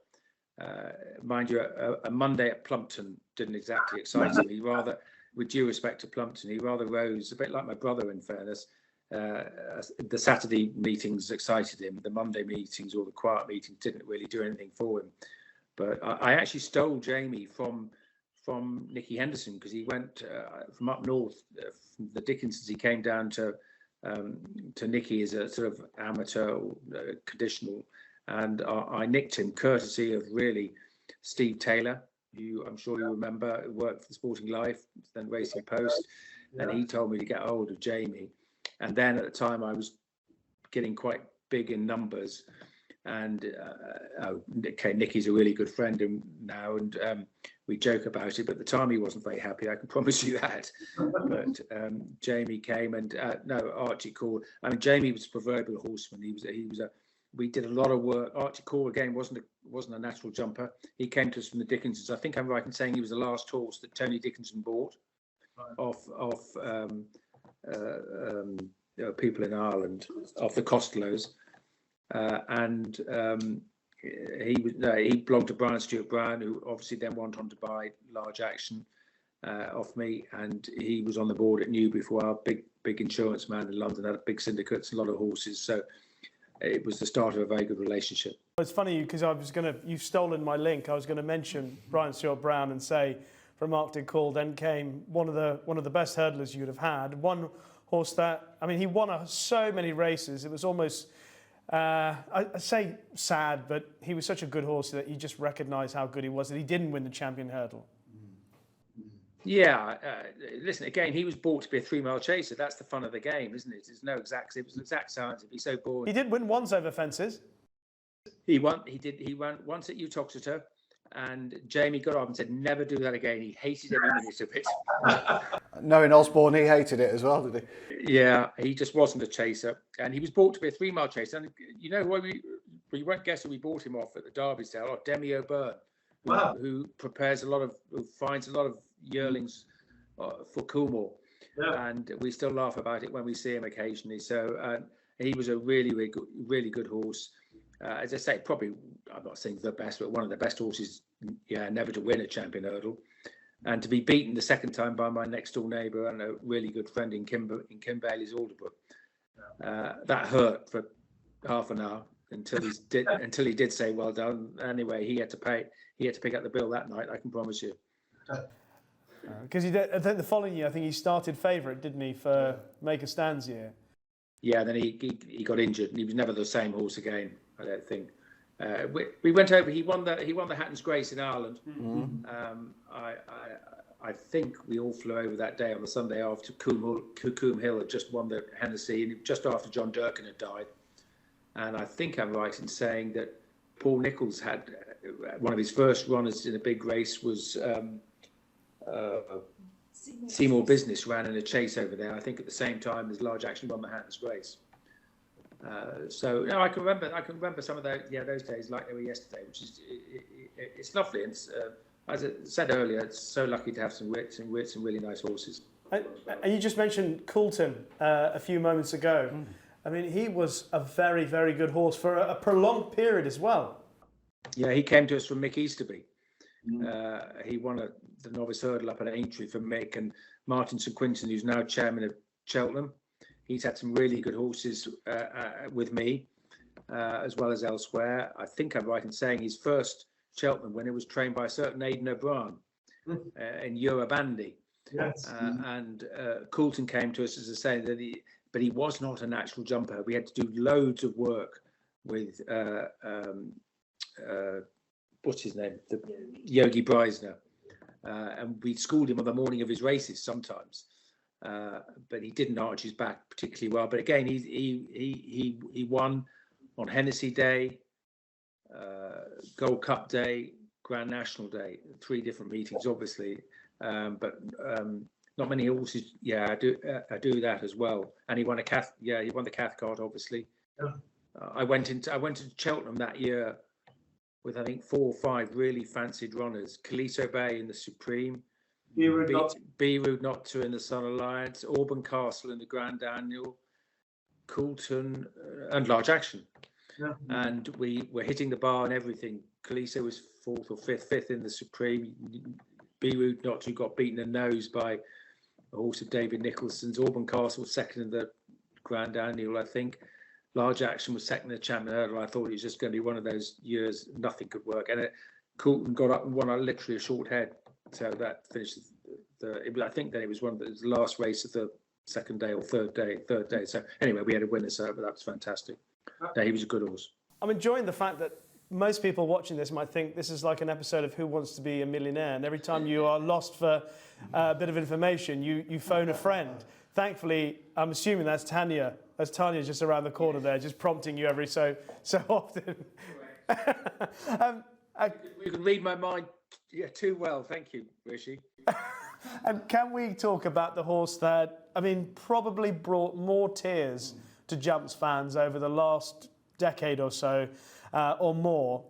Mind you, a Monday at Plumpton didn't exactly excite him. He rather, with due respect to Plumpton, he rather rose, a bit like my brother in fairness. The Saturday meetings excited him. The Monday meetings or the quiet meetings didn't really do anything for him. But I actually stole Jamie from Nicky Henderson, because he went from up north, from the Dickinsons. He came down to Nicky as a sort of amateur conditional, and I nicked him courtesy of really Steve Taylor, who I'm sure you remember, worked for Sporting Life, then Racing Post, and he told me to get hold of Jamie. And then at the time I was getting quite big in numbers, and Nicky's a really good friend now, and we joke about it, but at the time he wasn't very happy, I can promise you that. But Jamie came, and Archie Call. I mean, Jamie was a proverbial horseman. We did a lot of work. Archie Call again wasn't a natural jumper. He came to us from the Dickinsons. I think I'm right in saying he was the last horse that Tony Dickinson bought off people in Ireland, off the Costellos. He belonged to Brian Stewart Brown, who obviously then went on to buy Large Action off me, and he was on the board at Newbury for our big insurance man in London, had big syndicates, a lot of horses, so it was the start of a very good relationship. It's funny because you've stolen my link. I was going to mention Brian Stewart Brown and say from Arctic Call then came one of the best hurdlers you'd have had. One horse that, I mean, he won so many races. It was almost, I say sad, but he was such a good horse that you just recognise how good he was, that he didn't win the champion hurdle. Yeah, listen, again, he was bought to be a 3-mile chaser. That's the fun of the game, isn't it? There's no exact, it was exact science. It'd be so boring. He did win once over fences. He won once at Uttoxeter, and Jamie got up and said, never do that again. He hated every minute of it. Knowing Osborne, he hated it as well, did he? Yeah, he just wasn't a chaser. And he was bought to be a 3-mile chaser. And you know why you won't guess who we bought him off at the Derby sale? Or Demi O'Byrne, who finds a lot of yearlings for Coolmore. Yeah. And we still laugh about it when we see him occasionally. So he was a really good horse. As I say, probably, I'm not saying the best, but one of the best horses, never to win a champion hurdle. And to be beaten the second time by my next door neighbour and a really good friend in Kim Bailey's Alderbrook, that hurt for half an hour until he did say well done. Anyway, he had to pick up the bill that night, I can promise you. Because I think the following year, I think he started favourite, didn't he, for Make a Stands year? Yeah, then he got injured and he was never the same horse again, I don't think. We went over. He won the Hatton's Grace in Ireland. Mm-hmm. I think we all flew over that day on the Sunday after Coombe Hill had just won the Hennessy, and just after John Durkin had died. And I think I'm right in saying that Paul Nicholls had one of his first runners in a big race was Seymour Business ran in a chase over there. I think at the same time as Large Action won the Hatton's Grace. So no, I can remember some of those days like they were yesterday, which is it's lovely. And it's, as I said earlier, it's so lucky to have some really nice horses. And you just mentioned Coulton a few moments ago. I mean, he was a very, very good horse for a prolonged period as well. Yeah, he came to us from Mick Easterby. He won the novice hurdle up at Aintree for Mick, and Martin St Quinton, who's now chairman of Cheltenham. He's had some really good horses with me, as well as elsewhere. I think I'm right in saying his first Cheltenham winner was trained by a certain Aidan O'Brien in Eurobandy. Yes. And Coulton came to us, as I say, but he was not a natural jumper. We had to do loads of work with what's his name, Yogi Breisner, and we schooled him on the morning of his races sometimes. But he didn't arch his back particularly well. But again, he won on Hennessy Day, Gold Cup Day, Grand National Day, 3 different meetings, obviously. But not many horses. Yeah, I do that as well. And he won he won the Cathcart, obviously. Yeah. I went to Cheltenham that year with I think 4 or 5 really fancied runners. Caliso Bay in the Supreme. Beirut Not To in the Sun Alliance, Auburn Castle in the Grand Annual, Coulton and Large Action. Yeah. And we were hitting the bar and everything. Caliso was 4th or 5th in the Supreme. Beirut Not To got beaten in the nose by a horse of David Nicholson's. Auburn Castle was 2nd in the Grand Annual, I think. Large Action was 2nd in the Champion Hurdle. I thought it was just going to be one of those years nothing could work. And Coulton got up and won literally a short head. So that finished I think that it was the last race of the second day or third day. So anyway, we had a winner, so that was fantastic. Yeah, he was a good horse. I'm enjoying the fact that most people watching this might think this is like an episode of Who Wants to Be a Millionaire, and every time you are lost for a bit of information, you phone a friend. Thankfully, I'm assuming that's Tanya. As Tanya's just around the corner there, just prompting you every so often. You can read my mind too well. Thank you, Rishi. And can we talk about the horse that, I mean, probably brought more tears to Jumps fans over the last decade or so, or more,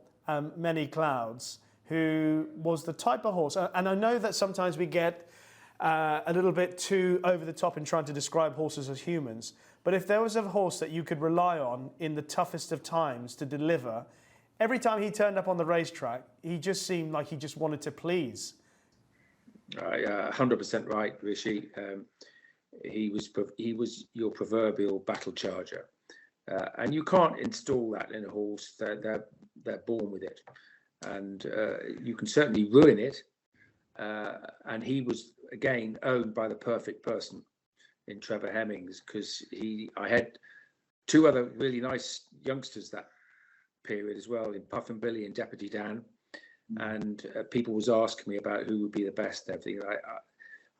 Many Clouds, who was the type of horse, and I know that sometimes we get a little bit too over the top in trying to describe horses as humans, but if there was a horse that you could rely on in the toughest of times to deliver, every time he turned up on the racetrack, he just seemed like he just wanted to please. 100% right, Rishi. He was your proverbial battle charger, and you can't install that in a horse. They're born with it, and you can certainly ruin it. And he was again owned by the perfect person in Trevor Hemmings, because I had 2 other really nice youngsters that period as well, in Puffin Billy and Deputy Dan. And people was asking me about who would be the best and everything.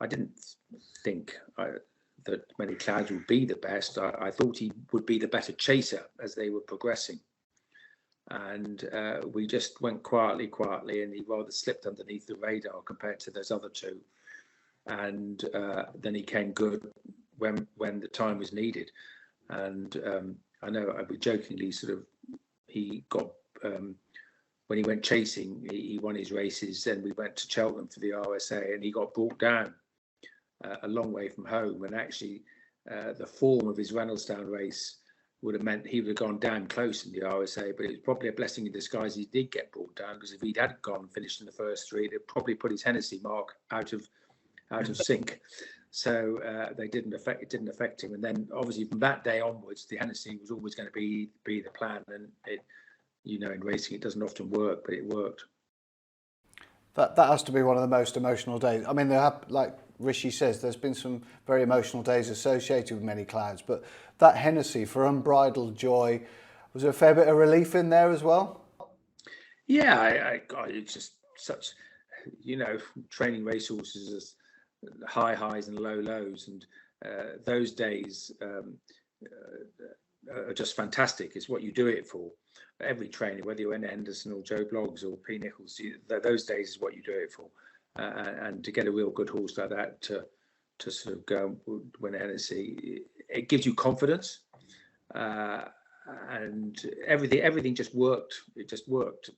I didn't think that Many Clouds would be the best. I thought he would be the better chaser as they were progressing. And we just went quietly, and he rather slipped underneath the radar compared to those other two. And then he came good when the time was needed. And I know I would jokingly he got, when he went chasing, he won his races. Then we went to Cheltenham for the RSA and he got brought down a long way from home. And actually the form of his Reynoldsdown race would have meant he would have gone down close in the RSA, but it was probably a blessing in disguise he did get brought down, because if he'd had gone and finished in the first three, it'd probably put his Hennessy mark out of sync. So it didn't affect him. And then obviously from that day onwards, the Hennessy was always going to be the plan. And in racing, it doesn't often work, but it worked. That has to be one of the most emotional days. I mean, like Rishi says, there's been some very emotional days associated with Many Clouds, but that Hennessy for unbridled joy, was there a fair bit of relief in there as well? Yeah, it's just such, training racehorses as high highs and low lows, and those days are just fantastic. It's what you do it for. Every trainer, whether you're in Henderson or Joe Bloggs or P. Nichols, those days is what you do it for. And to get a real good horse like that to sort of go win a Hennessy, it gives you confidence, and everything just worked. It just worked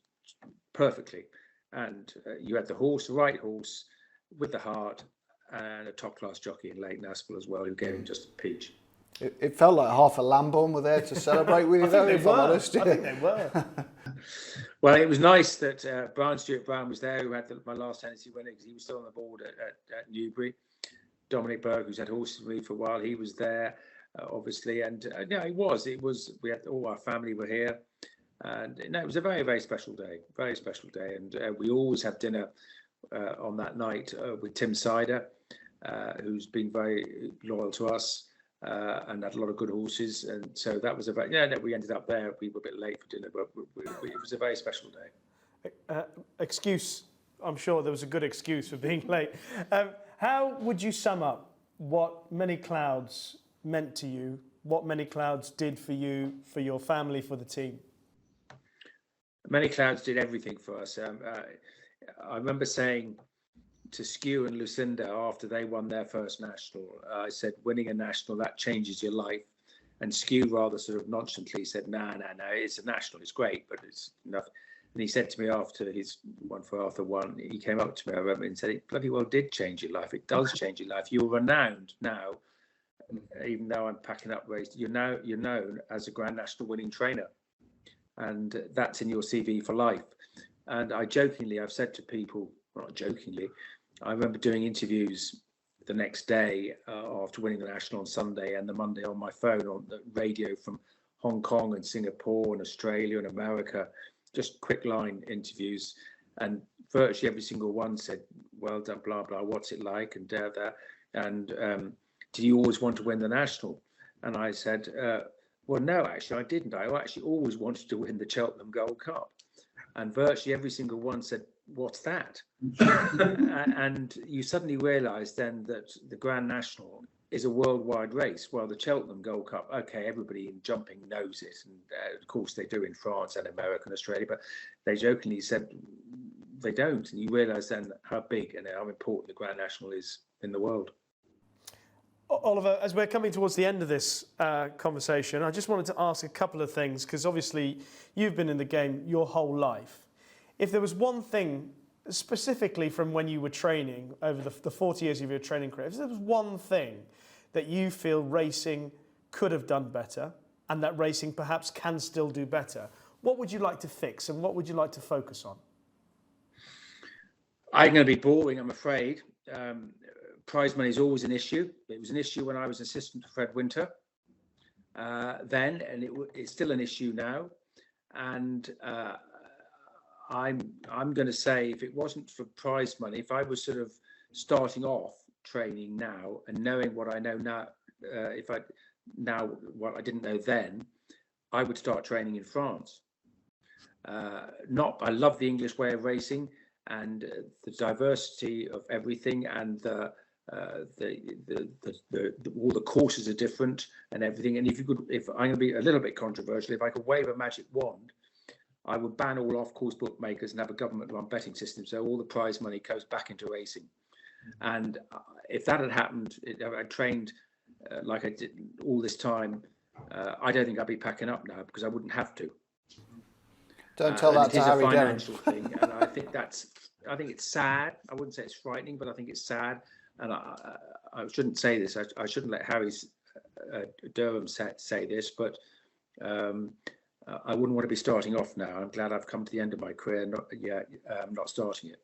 perfectly, and you had the right horse with the heart, and a top class jockey in Leighton Aspel as well, who gave him just a peach. It felt like half of Lambourne were there to celebrate with you, though, if I'm honest. I think they were. Well, it was nice that Brian Stewart Brown was there, who had my last Hennessy winner, because he was still on the board at Newbury. Dominic Berg, who's had horses with me for a while, he was there, obviously. And it was. We had all our family were here. And it was a very, very special day. Very special day. And we always had dinner on that night with Tim Sider, who's been very loyal to us. And had a lot of good horses, and so that was we ended up there. We were a bit late for dinner, but it was a very special day. Excuse, I'm sure there was a good excuse for being late. How would you sum up what Many Clouds meant to you, what Many Clouds did for you, for your family, for the team? Many Clouds did everything for us. I remember saying to Skew and Lucinda after they won their first national, I said, winning a national, that changes your life. And Skew rather sort of nonchalantly said, no, it's a national, it's great, but it's enough. And he said to me after his one for Arthur won, he came up to me, I remember, and said, it bloody well did change your life. It does change your life. You're renowned now, even though I'm packing up race, you're known as a Grand National winning trainer. And that's in your CV for life. And I've said to people, well, not jokingly, I remember doing interviews the next day after winning the national on Sunday, and the Monday on my phone on the radio from Hong Kong and Singapore and Australia and America, just quick line interviews, and virtually every single one said, well done, blah blah, what's it like, and and did you always want to win the national? And I said, well no, actually I didn't. I actually always wanted to win the Cheltenham Gold Cup. And virtually every single one said, what's that? And you suddenly realise then that the Grand National is a worldwide race. Well, the Cheltenham Gold Cup, okay, everybody in jumping knows it. And of course they do in France and America and Australia, but they jokingly said they don't. And you realise then how big and how important the Grand National is in the world. Oliver, as we're coming towards the end of this conversation, I just wanted to ask a couple of things, because obviously you've been in the game your whole life. If there was one thing, specifically from when you were training over the 40 years of your training career, if there was one thing that you feel racing could have done better and that racing perhaps can still do better, what would you like to fix and what would you like to focus on? I'm going to be boring, I'm afraid. Prize money is always an issue. It was an issue when I was assistant to Fred Winter then, and it's still an issue now. And I'm going to say, if it wasn't for prize money, if I was sort of starting off training now and knowing what I know now, what I didn't know then, I would start training in France. I love the English way of racing and the diversity of everything, and the All the courses are different and everything. And if I'm going to be a little bit controversial, if I could wave a magic wand, I would ban all off-course bookmakers and have a government-run betting system, so all the prize money goes back into racing. And if that had happened, I trained like I did all this time, I don't think I'd be packing up now, because I wouldn't have to. Don't tell that to Harry Derham. It is a financial thing, and I think it's sad. I wouldn't say it's frightening, but I think it's sad. And I shouldn't say this. I shouldn't let Harry Derham say this, but I wouldn't want to be starting off now. I'm glad I've come to the end of my career, not starting it.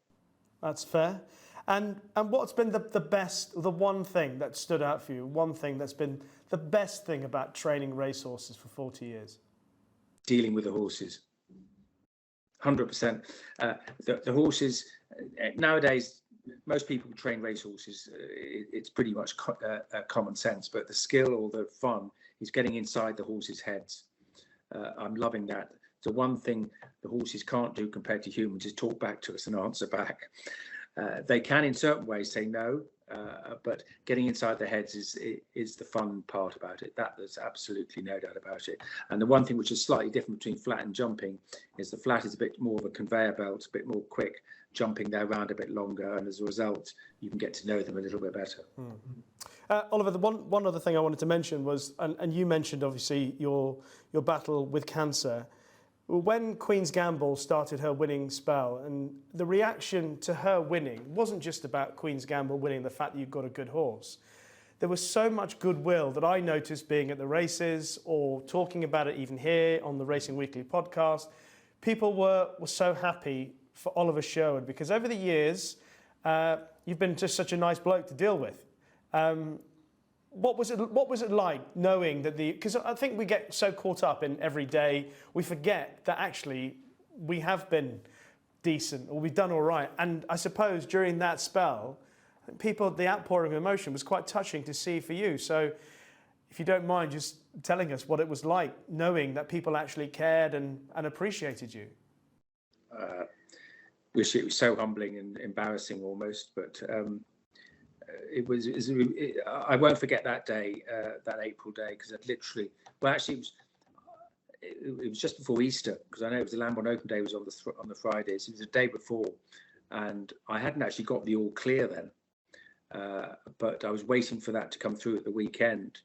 That's fair. And what's been the one thing that stood out for you? One thing that's been the best thing about training racehorses for 40 years? Dealing with the horses. 100%. The horses nowadays, most people train racehorses. It's pretty much common sense, but the skill or the fun is getting inside the horses' heads. I'm loving that. So one thing the horses can't do compared to humans is talk back to us and answer back. They can in certain ways say no, but getting inside their heads is the fun part about it. There's absolutely no doubt about it. And the one thing which is slightly different between flat and jumping is the flat is a bit more of a conveyor belt, a bit more quick, jumping they're around a bit longer, and as a result, you can get to know them a little bit better. Oliver, the one other thing I wanted to mention was, and you mentioned obviously your battle with cancer. When Queen's Gamble started her winning spell, and the reaction to her winning wasn't just about Queen's Gamble winning, the fact that you've got a good horse. There was so much goodwill that I noticed being at the races or talking about it even here on the Racing Weekly podcast. People were so happy for Oliver Sherwood, because over the years, you've been just such a nice bloke to deal with. What was it like knowing that because I think we get so caught up in every day, we forget that actually we have been decent or we've done all right. And I suppose during that spell, the outpouring of emotion was quite touching to see for you. So if you don't mind just telling us what it was like knowing that people actually cared and appreciated you. Wish it was so humbling and embarrassing almost, but I won't forget that day, that April day, because it literally, it was just before Easter, because I know it was the Lambourne Open Day was on the Fridays. It was the day before, and I hadn't actually got the all clear then, but I was waiting for that to come through at the weekend,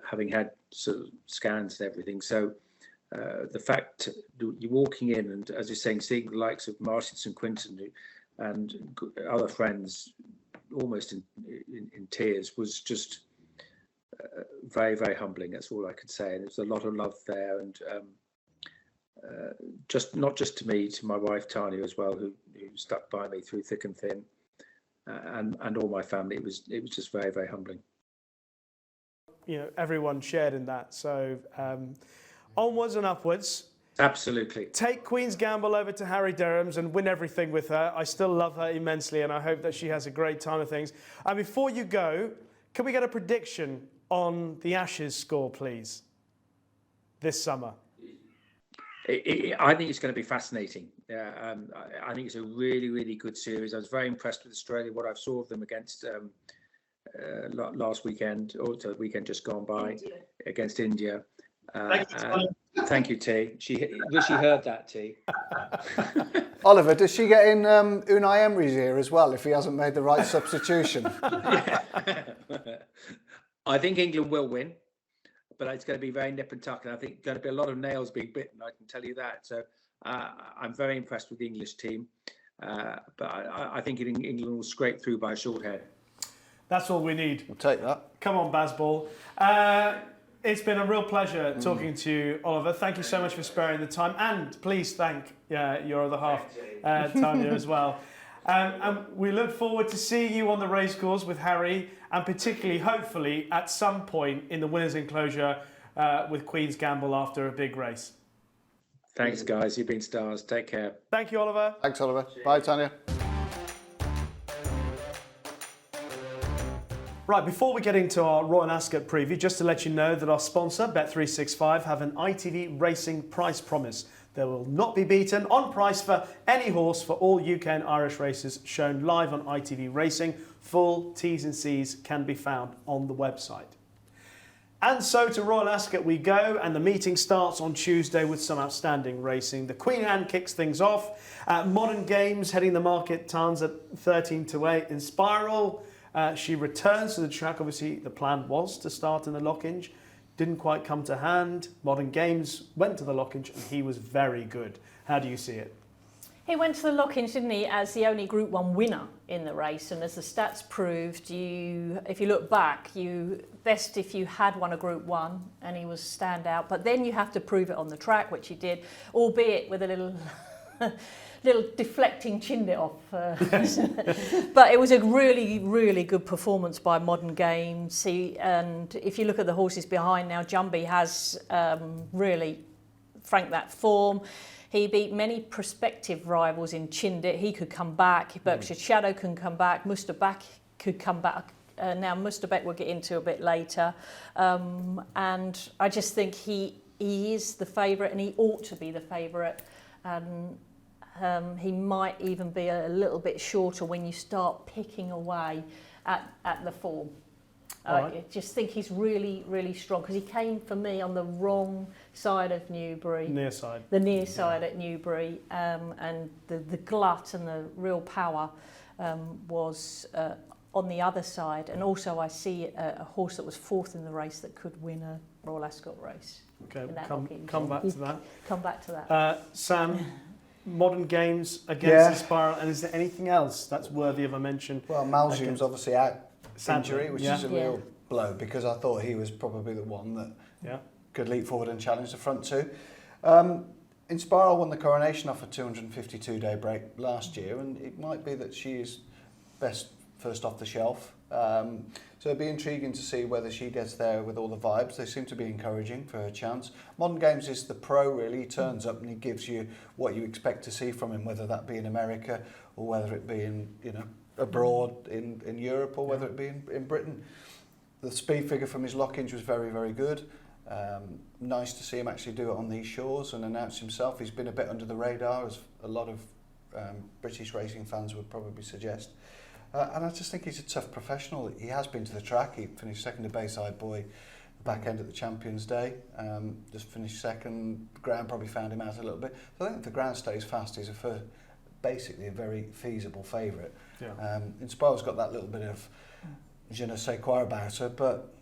having had sort of scans and everything. So the fact you're walking in and, as you're saying, seeing the likes of Martinson, Quinton, and other friends almost in tears was just very, very humbling. That's all I could say. And there's a lot of love there, and not just to me, to my wife Tanya as well, who stuck by me through thick and thin, and all my family. It was just very, very humbling. You know, everyone shared in that. So onwards and upwards. Absolutely. Take Queen's Gamble over to Harry Derham's and win everything with her. I still love her immensely, and I hope that she has a great time of things. And before you go, can we get a prediction on the Ashes score, please, this summer? I think it's going to be fascinating. I think it's a really, really good series. I was very impressed with Australia, what I saw of them against last weekend, or the weekend just gone by, against India. Thank you, T. Rishi heard that, T. Oliver, does she get in Unai Emery's ear as well if he hasn't made the right substitution? I think England will win, but it's going to be very nip and tuck, and I think going to be a lot of nails being bitten, I can tell you that. So I'm very impressed with the English team, but I think England will scrape through by a short head. That's all we need. We'll take that. Come on, Bazball. It's been a real pleasure talking to you, Oliver. Thank you so much for sparing the time, and please thank your other half, Tanya, as well. And we look forward to seeing you on the racecourse with Harry, and particularly, hopefully, at some point in the winners' enclosure with Queen's Gamble after a big race. Thanks, guys. You've been stars. Take care. Thank you, Oliver. Thanks, Oliver. Bye, Tanya. Right, before we get into our Royal Ascot preview, just to let you know that our sponsor, Bet365, have an ITV Racing price promise There will not be beaten on price for any horse for all UK and Irish races shown live on ITV Racing. Full T's and C's can be found on the website. And so to Royal Ascot we go, and the meeting starts on Tuesday with some outstanding racing. The Queen Anne kicks things off. Modern Games heading the market turns at 13-8 in Spiral. She returns to the track. Obviously, the plan was to start in the Lockinge. Didn't quite come to hand. Modern Games went to the Lockinge and he was very good. How do you see it? He went to the Lockinge, didn't he, as the only Group 1 winner in the race. And as the stats proved, if you look back, best if you had won a Group 1 and he was standout. But then you have to prove it on the track, which he did, albeit with a little little deflecting chin it off. But it was a really, really good performance by Modern Games. And if you look at the horses behind now, Jumbie has really franked that form. He beat many prospective rivals in Chindit. He could come back. Berkshire Shadow can come back. Mustabek could come back. Now Mustabek we'll get into a bit later. And I just think he is the favourite, and he ought to be the favourite. He might even be a little bit shorter when you start picking away at the form. I just think he's really, really strong, because he came for me on the wrong side of Newbury. Near side. The near side at Newbury, and the glut and the real power was on the other side. And also I see a horse that was fourth in the race that could win a Royal Ascot race. Okay, come back to that. Come back to that. Sam, Modern Games against the Spiral, and is there anything else that's worthy of a mention? Well, Malzoom's obviously out. Sadly, injury, which is a real blow, because I thought he was probably the one that could leap forward and challenge the front two. In Spiral won the Coronation off a 252-day break last year, and it might be that she is best first off the shelf. So it'd be intriguing to see whether she gets there with all the vibes. They seem to be encouraging for her chance. Modern Games is the pro, really. He turns up and he gives you what you expect to see from him, whether that be in America or whether it be in, abroad in Europe, or whether it be in Britain. The speed figure from his Lockinge was very, very good. Nice to see him actually do it on these shores and announce himself. He's been a bit under the radar, as a lot of British racing fans would probably suggest. And I just think he's a tough professional. He has been to the track. He finished second to Bayside Boy, back end at the Champions Day. Just finished second. The ground probably found him out a little bit. So I think if the ground stays fast, he's basically a very feasible favourite. Yeah. Inspiral's got that little bit of je ne sais quoi about her, but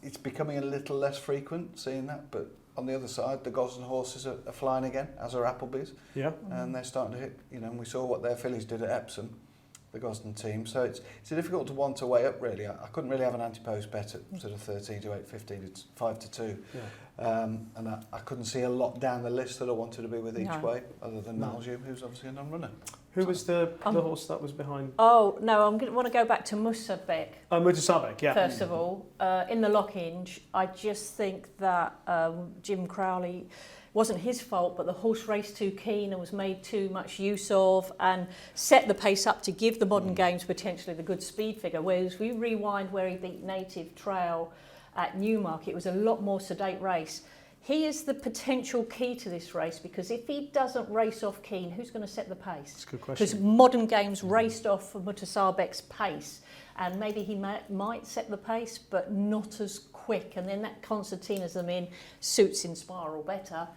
it's becoming a little less frequent seeing that. But on the other side, the Gosden horses are flying again, as are Appleby's. Yeah. And they're starting to hit, and we saw what their fillies did at Epsom, the Gosden team. So it's a difficult one to weigh up, really. I couldn't really have an ante-post bet at sort of 13-8, 15. It's 5-2. Yeah. And I couldn't see a lot down the list that I wanted to be with each way, other than Malzoom, who's obviously a non-runner. Who was the horse that was behind? Oh, no, I want to go back to Mustabek. Oh, Mustabek, yeah. First of all, in the Lockinge, I just think that Jim Crowley, wasn't his fault, but the horse raced too keen and was made too much use of, and set the pace up to give the Modern Games potentially the good speed figure. Whereas we rewind where he beat Native Trail at Newmarket, it was a lot more sedate race. He is the potential key to this race, because if he doesn't race off keen, who's going to set the pace? That's a good question. Because Modern Games raced off Mutasabek's pace, and maybe he might set the pace, but not as quick. And then that concertinas them in suits in Spiral better.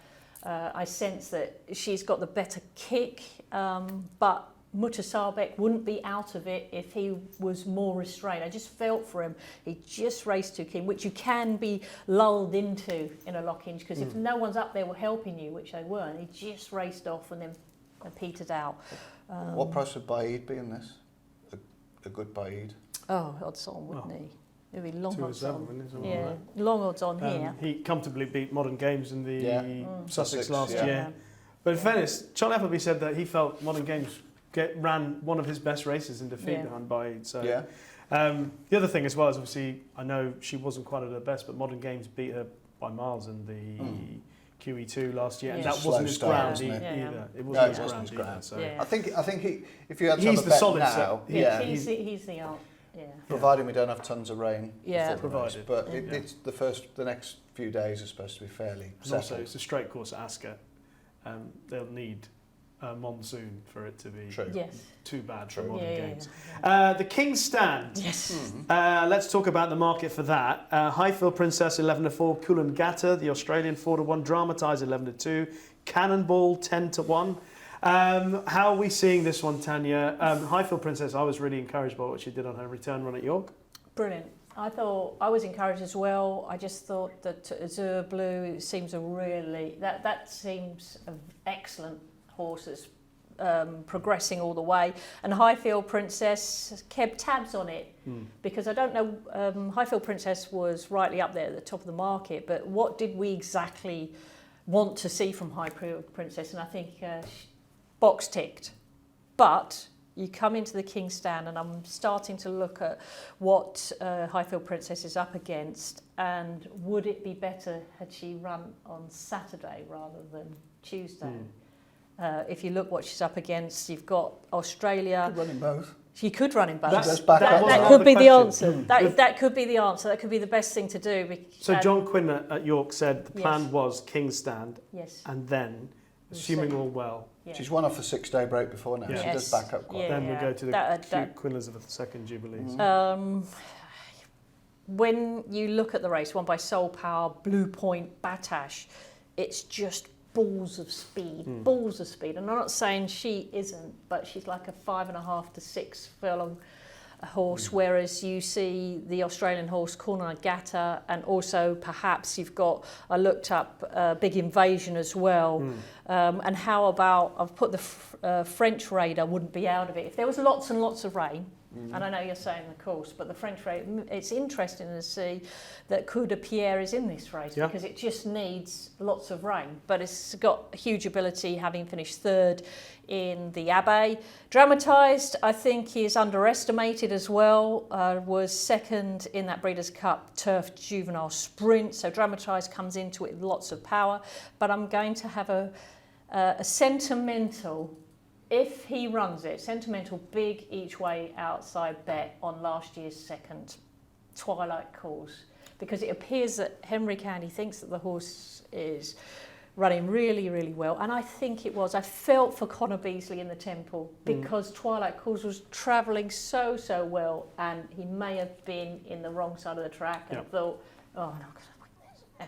I sense that she's got the better kick, but Mutasabek wouldn't be out of it if he was more restrained. I just felt for him. He just raced too keen, which you can be lulled into in a Lockinge, because if no one's up there helping you, which they weren't, he just raced off and then petered out. What price would Baid be in this? A good Baid? Oh, odds on, wouldn't he? It'd be long odds on. Yeah, long odds on here. He comfortably beat Modern Games in the Sussex last year. But in fairness, Charlie Appleby said that he felt Modern Games ran one of his best races in defeat behind Baid. So the other thing as well is, obviously, I know she wasn't quite at her best, but Modern Games beat her by miles in the QE2 last year, and that wasn't his ground either. It wasn't his ground. So I think if you had to he's have a the bet solid now, he's the art. Yeah. Providing we don't have tons of rain. Provided. But it's the next few days are supposed to be fairly settled. Also, it's a straight course at Ascot. they'll need a monsoon for it to be too bad for modern games. The King's Stand. Yes. Let's talk about the market for that. Highfield Princess 11-4, Coolangatta, the Australian 4-1, Dramatise 11-2, Cannonball 10-1. How are we seeing this one, Tanya? Highfield Princess, I was really encouraged by what she did on her return run at York. Brilliant. I thought I was encouraged as well. I just thought that Azure Blue seems that seems an excellent horse that's progressing all the way. And Highfield Princess kept tabs on it because I don't know. Highfield Princess was rightly up there at the top of the market, but what did we exactly want to see from Highfield Princess? And I think box ticked, but you come into the King's Stand and I'm starting to look at what Highfield Princess is up against, and would it be better had she run on Saturday rather than Tuesday? If you look what she's up against, you've got Australia. Could run in both. She could run in both. That could be the answer. That could be the answer. That could be the best thing to do. So John Quinn at York said the plan was King's Stand, and then, assuming all well. Yeah. She's won off a 6-day break before now. She does back up quite well. Then we go to the Queen Elizabeth II Jubilees. When you look at the race, won by Soul Power, Blue Point, Batash, it's just balls of speed. And I'm not saying she isn't, but she's like a 5.5 to 6 furlong horse, whereas you see the Australian horse Coolangatta, and also perhaps you've got, I looked up Big Invasion as well, and how about, I've put the French Raider wouldn't be out of it. If there was lots and lots of rain, and I know you're saying the course, but the French Raider, it's interesting to see that Coup de Pierre is in this race because it just needs lots of rain, but it's got huge ability, having finished third in the Abbey. Dramatised, I think, he is underestimated as well. Was second in that Breeders' Cup Turf Juvenile Sprint, so Dramatised comes into it with lots of power. But I'm going to have a sentimental, if he runs it, sentimental big each way outside bet on last year's second, Twilight Calls, because it appears that Henry Candy thinks that the horse is running really, really well, and I think it was. I felt for Connor Beasley in the Temple because Twilight Calls was travelling so well, and he may have been in the wrong side of the track, and I thought, oh no,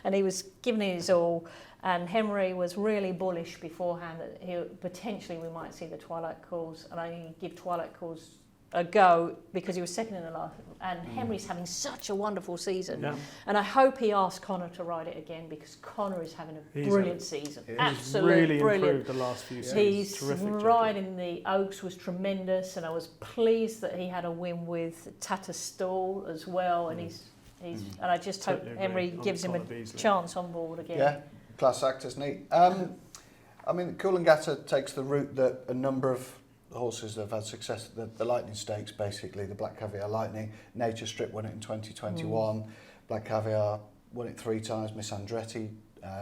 and he was giving it his all, and Henry was really bullish beforehand that potentially we might see the Twilight Calls, and I give Twilight Calls a go because he was second in the last, and Henry's having such a wonderful season, and I hope he asks Connor to ride it again because Connor is having a brilliant season. Absolutely really brilliant. Improved the last few seasons. He's terrific riding the Oaks was tremendous, and I was pleased that he had a win with Tata Stall as well, and he's and I just hope Henry gives him a chance on board again. Yeah, class act, isn't he? I mean, Coolangatta takes the route that a number of horses that have had success, the Lightning Stakes, basically, the Black Caviar Lightning. Nature Strip won it in 2021. Black Caviar won it 3 times. Miss Andretti,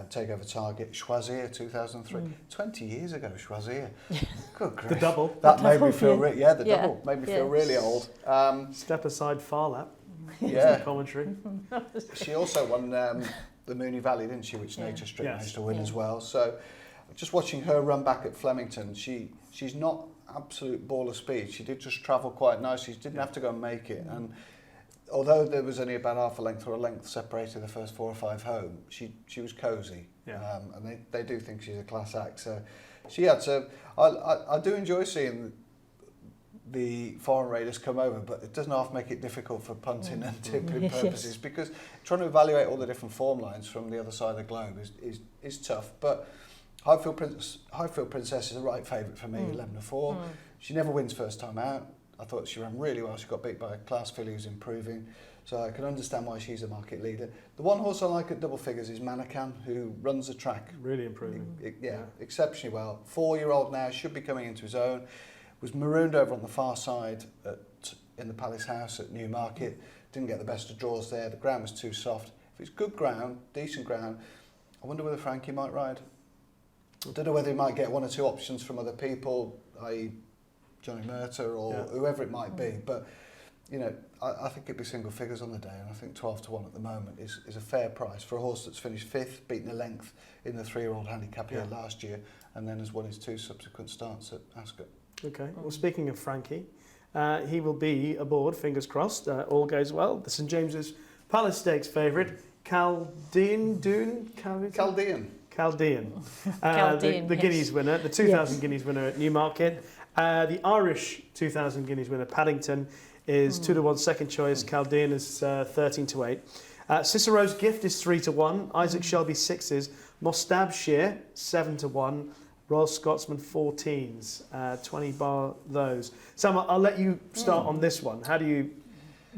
Takeover Target, Choisir 2003. 20 years ago, Choisir. Good grief. The double. That made me feel, double made me feel really old. Step aside Farlap. Yeah. Commentary. She also won the Mooney Valley, didn't she, which Nature Strip managed to win as well. So just watching her run back at Flemington, she's not absolute ball of speed. She did just travel quite nicely. She didn't have to go and make it. And although there was only about half a length or a length separated the first 4 or 5 home, she was cosy. And they do think she's a class act. So she had to. I do enjoy seeing the foreign raiders come over, but it doesn't half make it difficult for punting and tipping purposes because trying to evaluate all the different form lines from the other side of the globe is tough. But Highfield Princess is the right favourite for me, 11-4. She never wins first time out. I thought she ran really well. She got beat by a class filly who's improving, so I can understand why she's a market leader. The one horse I like at double figures is Manakan, who runs the track really improving. Exceptionally well. 4-year-old now, should be coming into his own. Was marooned over on the far side in the Palace House at Newmarket. Didn't get the best of draws there. The ground was too soft. If it's good ground, decent ground, I wonder whether Frankie might ride. I don't know whether he might get 1 or 2 options from other people, i.e. Johnny Murta or whoever it might be, but you know, I think it'd be single figures on the day, and I think 12 to 1 at the moment is a fair price for a horse that's finished 5th, beaten a length in the 3-year-old handicap here last year, and then has won his 2 subsequent starts at Ascot. Okay, well, speaking of Frankie, he will be aboard, fingers crossed, all goes well. The St James's Palace Stakes favourite, Chaldean. The Guineas winner, the 2,000 Guineas winner at Newmarket. The Irish 2,000 Guineas winner, Paddington, is 2 to 1 second choice. Chaldean is 13 to 8. Cicero's Gift is 3 to 1. Isaac Shelby 6s. Mostabshire 7 to 1. Royal Scotsman 14s. 20 bar those. Sam, I'll let you start on this one. How do you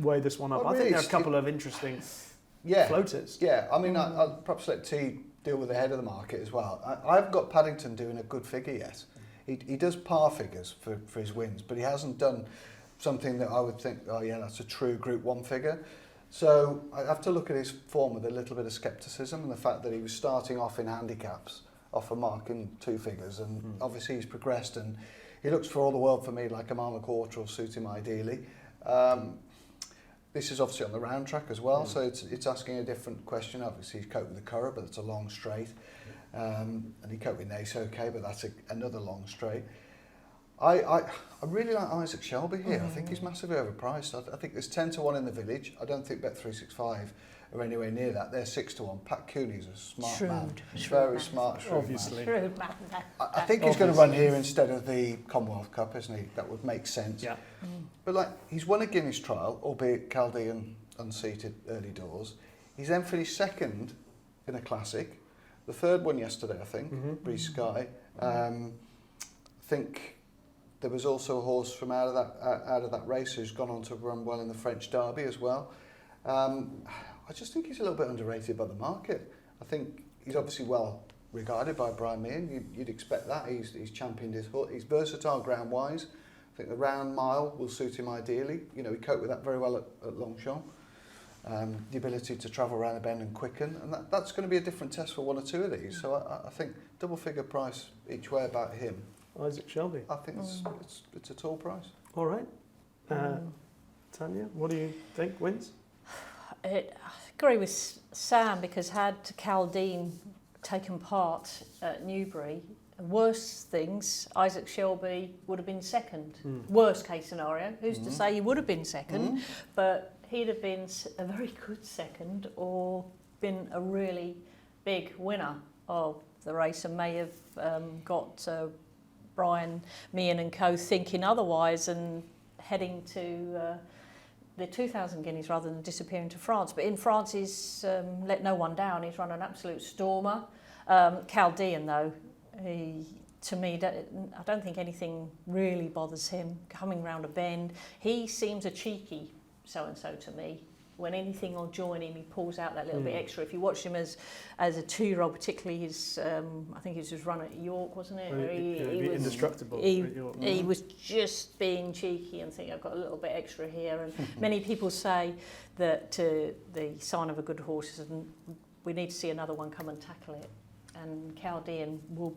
weigh this one up? Well, I think there are a couple of interesting floaters. Yeah, I mean, I'll perhaps let T deal with the head of the market as well. I've got Paddington doing a good figure yet. He does par figures for his wins, but he hasn't done something that I would think, oh yeah, that's a true Group 1 figure. So I have to look at his form with a little bit of scepticism, and the fact that he was starting off in handicaps off a mark in 2 figures, and obviously he's progressed, and he looks for all the world for me like a mile and a quarter will suit him ideally. This is obviously on the round track as well, so it's asking a different question. Obviously he's coped with the Curragh, but it's a long straight, and he coped with Nace okay, but that's another long straight. I really like Isaac Shelby here. I think he's massively overpriced. I think there's 10 to 1 in the village. I don't think Bet365 are anywhere near that. They're 6 to 1. Pat Cooney's a smart man. Very smart, shrewd Obviously. man. I think he's going to run here instead of the Commonwealth Cup, isn't he? That would make sense. Yeah. But like, he's won a Guinness trial, albeit Chaldean unseated early doors. He's then finished second in a classic. The third one yesterday, I think, Breeze Sky. I think there was also a horse from out of that race who's gone on to run well in the French Derby as well. I just think he's a little bit underrated by the market. I think he's obviously well regarded by Brian Meehan. You'd expect that. He's championed his horse. He's versatile ground wise. I think the round mile will suit him ideally. You know, he coped with that very well at Longchamp. The ability to travel around the bend and quicken, and that's going to be a different test for 1 or 2 of these. So I think double figure price each way about him. Isaac Shelby. I think it's a tall price. All right. Tanya, what do you think wins? I agree with Sam, because had Chaldean taken part at Newbury, worse things, Isaac Shelby would have been second. Worst case scenario. Who's to say he would have been second? But he'd have been a very good second, or been a really big winner of the race, and may have got Brian, Meehan and co thinking otherwise and heading to the 2,000 Guineas rather than disappearing to France. But in France, he's let no one down. He's run an absolute stormer. Chaldean, though, to me, I don't think anything really bothers him coming round a bend. He seems a cheeky so-and-so to me. When anything will join him, he pulls out that little bit extra. If you watch him as a 2-year-old, particularly his, I think he was just run at York, wasn't it? He was indestructible. He was just being cheeky and thinking, I've got a little bit extra here. And many people say that the sign of a good horse is we need to see another one come and tackle it. And Chaldean will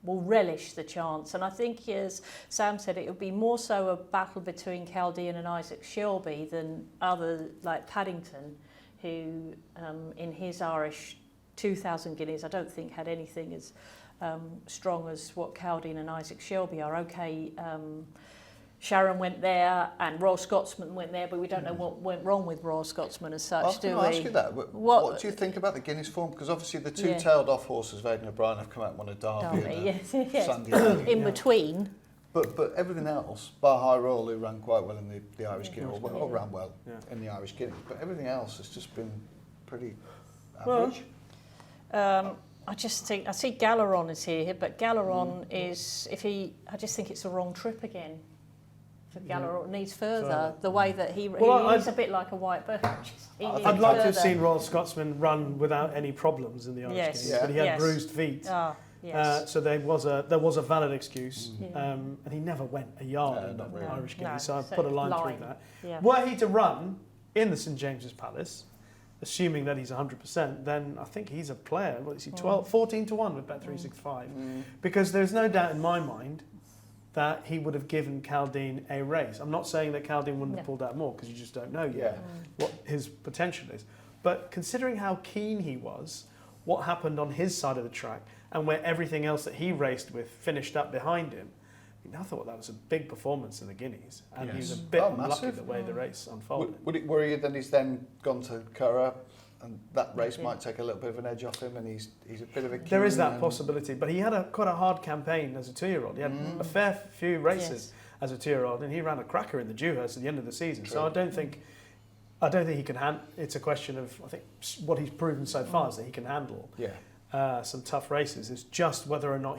relish the chance. And I think, as Sam said, it will be more so a battle between Chaldean and Isaac Shelby than other like Paddington, who in his Irish 2,000 Guineas, I don't think had anything as strong as what Chaldean and Isaac Shelby are. Okay, Sharon went there and Royal Scotsman went there, but we don't know what went wrong with Royal Scotsman as such, do we? I was going to ask you that. What do you think about the Guinness form? Because obviously the two-tailed off horses, Vaden O'Brien, have come out and won a Derby and Sandy in between. But everything else, bar High Royal, who ran quite well in the Irish Guineas, or ran well in the Irish Guineas, but everything else has just been pretty average. I just think, I see Galeron is here, but Galeron is, I just think it's the wrong trip again. Galeron needs further. The way that he's a bit like a white bird. I'd like to have seen Royal Scotsman run without any problems in the Irish Guineas, but he had bruised feet. So there was a valid excuse, and he never went a yard in the Irish Guineas. So I've put a line through that. Yeah. Were he to run in the St James's Palace, assuming that he's 100%, then I think he's a player. What is he? 14 to 1 with Bet365, because there's no doubt in my mind that he would have given Caldine a race. I'm not saying that Caldine wouldn't have pulled out more, because you just don't know yet what his potential is. But considering how keen he was, what happened on his side of the track, and where everything else that he raced with finished up behind him, I thought that was a big performance in the Guineas, and he was a bit unlucky the way the race unfolded. Would it worry you that he's then gone to Curragh, and that race might take a little bit of an edge off him, and he's a bit of a... There is that possibility, but he had quite a hard campaign as a 2-year-old. He had a fair few races as a 2-year-old, and he ran a cracker in the Dewhurst at the end of the season. True. So I don't think he can handle. It's a question of, I think, what he's proven so far is that he can handle some tough races. It's just whether or not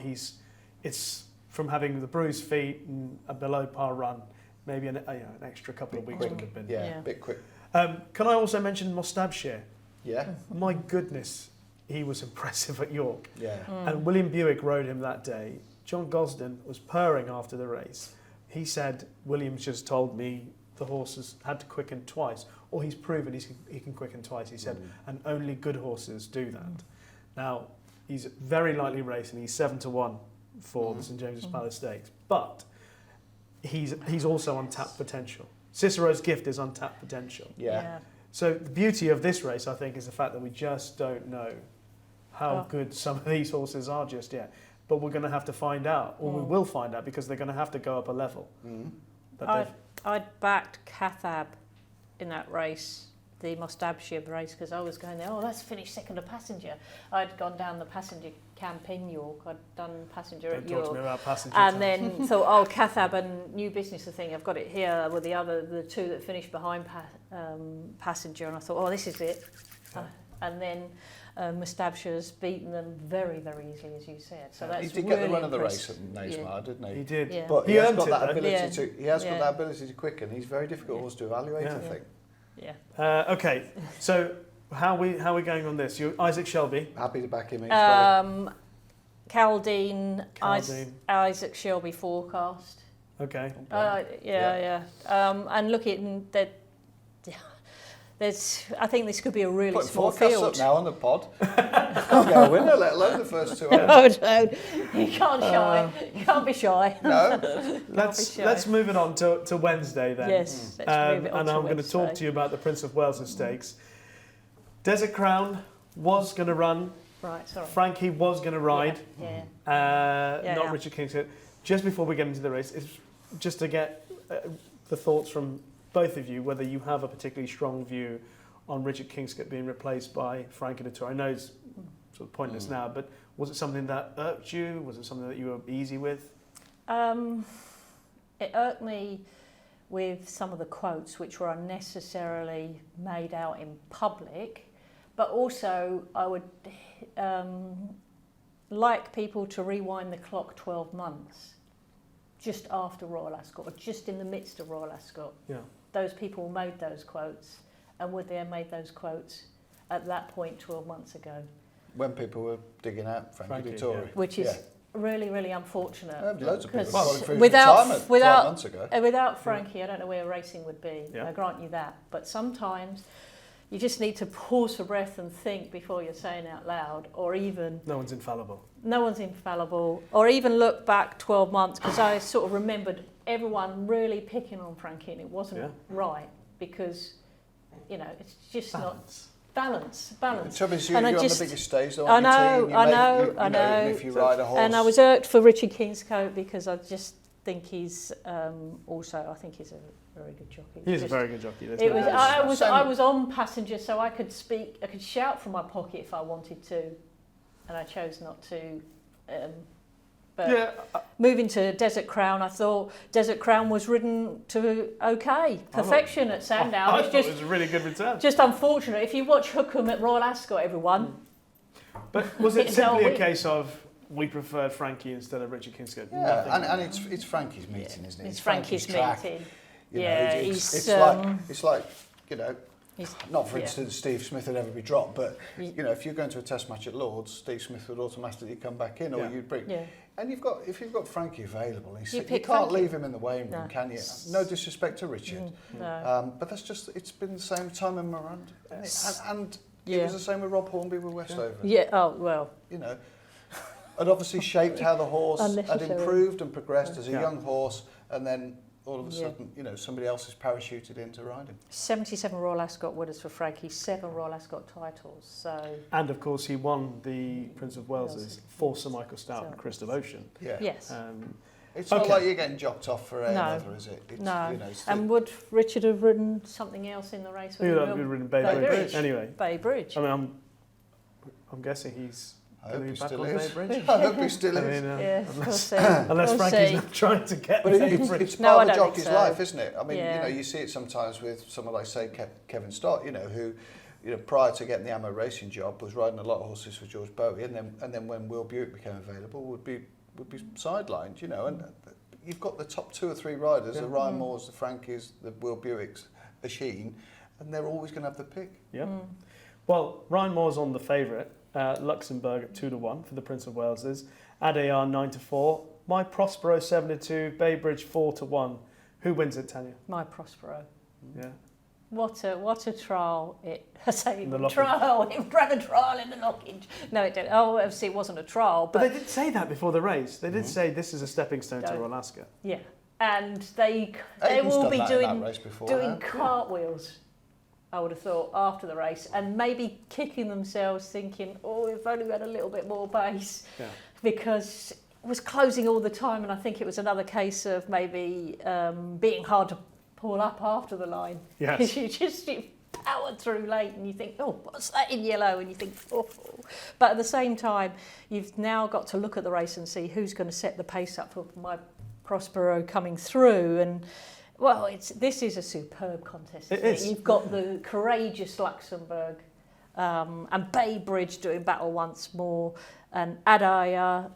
it's from having the bruised feet and a below par run, maybe an extra couple of weeks would have been. Yeah, a bit quick. Can I also mention Mostabshire? Yeah. My goodness, he was impressive at York. Yeah. And William Buick rode him that day. John Gosden was purring after the race. He said, Williams just told me the horses had to quicken twice, or he's proven he can quicken twice, he said, and only good horses do that. Now, he's very lightly racing. He's 7-1 for the St James's Palace Stakes, but he's also untapped potential. Cicero's Gift is untapped potential. Yeah. So the beauty of this race, I think, is the fact that we just don't know how good some of these horses are just yet. But we're going to have to find out, or we will find out, because they're going to have to go up a level. But I'd backed Cathab in that race, the Mostabshire race, because I was going there, let's finish second to Passenger. I'd gone down the Passenger camp in York. I'd done Passenger at York. Talk to me about Passenger. And then thought, Cathab and New Business, I think I've got it here with the two that finished behind Passenger, and I thought, this is it. And then Mostabshire's beaten them very, very easily, as you said. So that's he did really get the run of the impressive. race at Naismar, didn't he? He did. Yeah. But He he has earned got it, that though. ability to. He has got Yeah. that ability to quicken. He's a very difficult horse to evaluate, I think. Yeah. Okay, so how are we going on this? You're Isaac Shelby. Happy to back him in. Caldine. Caldine. Isaac Shelby forecast. Okay. And looking that. I think this could be a really Putting small forecasts field. up now on the pod. Can't get a winner, let alone the first two. No, you can't shy. You can't be shy. No. Let's move it on to Wednesday then. Yes, let's move it on and to I'm going to talk to you about the Prince of Wales Stakes. Desert Crown was going to run. Right, sorry. Frankie was going to ride. Yeah. Richard Kingscote. Just before we get into the race, it's just to get the thoughts from both of you, whether you have a particularly strong view on Richard Kingscote being replaced by Frankie Dettori. I know it's sort of pointless now, but was it something that irked you? Was it something that you were easy with? It irked me with some of the quotes which were unnecessarily made out in public, but also I would like people to rewind the clock 12 months just after Royal Ascot, or just in the midst of Royal Ascot. Yeah. Those people made those quotes, and would they have made those quotes at that point 12 months ago? When people were digging out Frankie Dettori. yeah. Which is really, really unfortunate. Loads of people Because going through retirement 12 months ago. Without Frankie, I don't know where racing would be. Yeah. I grant you that. But sometimes you just need to pause for breath and think before you're saying out loud, or even... No one's infallible. No one's infallible. Or even look back 12 months, because I sort of remembered everyone really picking on Frankie, and it wasn't right, because, it's just Balance. Balance. The trouble is, you're And on I the biggest stage, though, I on know, your I team. know, Even if you ride a horse. And I was irked for Richard Kingscote, because I just think he's I think he's a very good jockey. He's a very good jockey. It was. Same. I was on Passenger, so I could speak. I could shout from my pocket if I wanted to, and I chose not to. But moving to Desert Crown, I thought Desert Crown was ridden to perfection at Sandown. I thought it was a really good return. Just unfortunate. If you watch Hookham at Royal Ascot, everyone. But was it simply a case of we preferred Frankie instead of Richard Kingscote? Yeah, and it's Frankie's meeting, isn't it? It's Frankie's track. meeting. You know, Yeah, it's like he's- not for instance Steve Smith would ever be dropped, but if you're going to a test match at Lords, Steve Smith would automatically come back in, or you'd bring. Yeah. And if you've got Frankie available, you pick can't Frankie. leave him in the weighing room, can you? No disrespect to Richard, No. but that's just it's been the same time in Miranda, and Yeah. it was the same with Rob Hornby with Westover. Yeah. Oh well. You know. had obviously shaped how the horse had Unnecessary. improved and progressed as a Yeah. young horse, and then all of a sudden, you know, somebody else is parachuted into riding. 77 Royal Ascot winners for Frankie, 7 Royal Ascot titles. So And of course, he won the Prince of Wales's for Sir Michael Stout and Chris Devotion. Yeah. yes, It's not Okay. like you're getting jocked off for No. another, is it? It's, no. You know, it's And would Richard have ridden something else in the race? Who would have ridden Bay Bay Bridge? Bridge. Anyway, Bay Bridge. I mean, I'm guessing he's I going hope to he be back still on Bay is. Bridge. I hope he still I is. mean, Yeah, we'll see. unless We'll Frankie's see. not trying to get But Bay it's Bridge. No, I part of the don't think jockey's so. life, isn't it? I mean, Yeah. you know, you see it sometimes with someone like, say, Kevin Stott, you know, who, you know, prior to getting the Ammo racing job, was riding a lot of horses for George Bowie, and then when Will Buick became available, would be sidelined, you know, and you've got the top 2 or 3 riders, the Ryan Moores, the Frankies, the Will Buicks, the Sheen, and they're always going to have the pick. Yeah. Well, Ryan Moore's on the favourite. Luxembourg at 2-1 for the Prince of Wales's. Adayar 9-4. My Prospero 7-2. Bay Bridge 4-1. Who wins it, Tanya? My Prospero. Yeah. What a trial! I say In the lockage. trial. It ran a trial in the lockage. No, it didn't. Oh, obviously it wasn't a trial, But but they did say that before the race. They did say this is a stepping stone to Don't. Royal Ascot. yeah. And they Aiden's will done be that in that doing race before, doing huh? cartwheels. I would have thought after the race, and maybe kicking themselves, thinking, "Oh, we've only had a little bit more pace," Yeah. because it was closing all the time, and I think it was another case of maybe being hard to pull up after the line. Yes. you powered through late, and you think, "Oh, what's that in yellow?" And you think, "Oh," but at the same time, you've now got to look at the race and see who's going to set the pace up for my Prospero coming through, and. Well, this is a superb contest. It isn't is. You've got the courageous Luxembourg and Bay Bridge doing battle once more, and Adaya,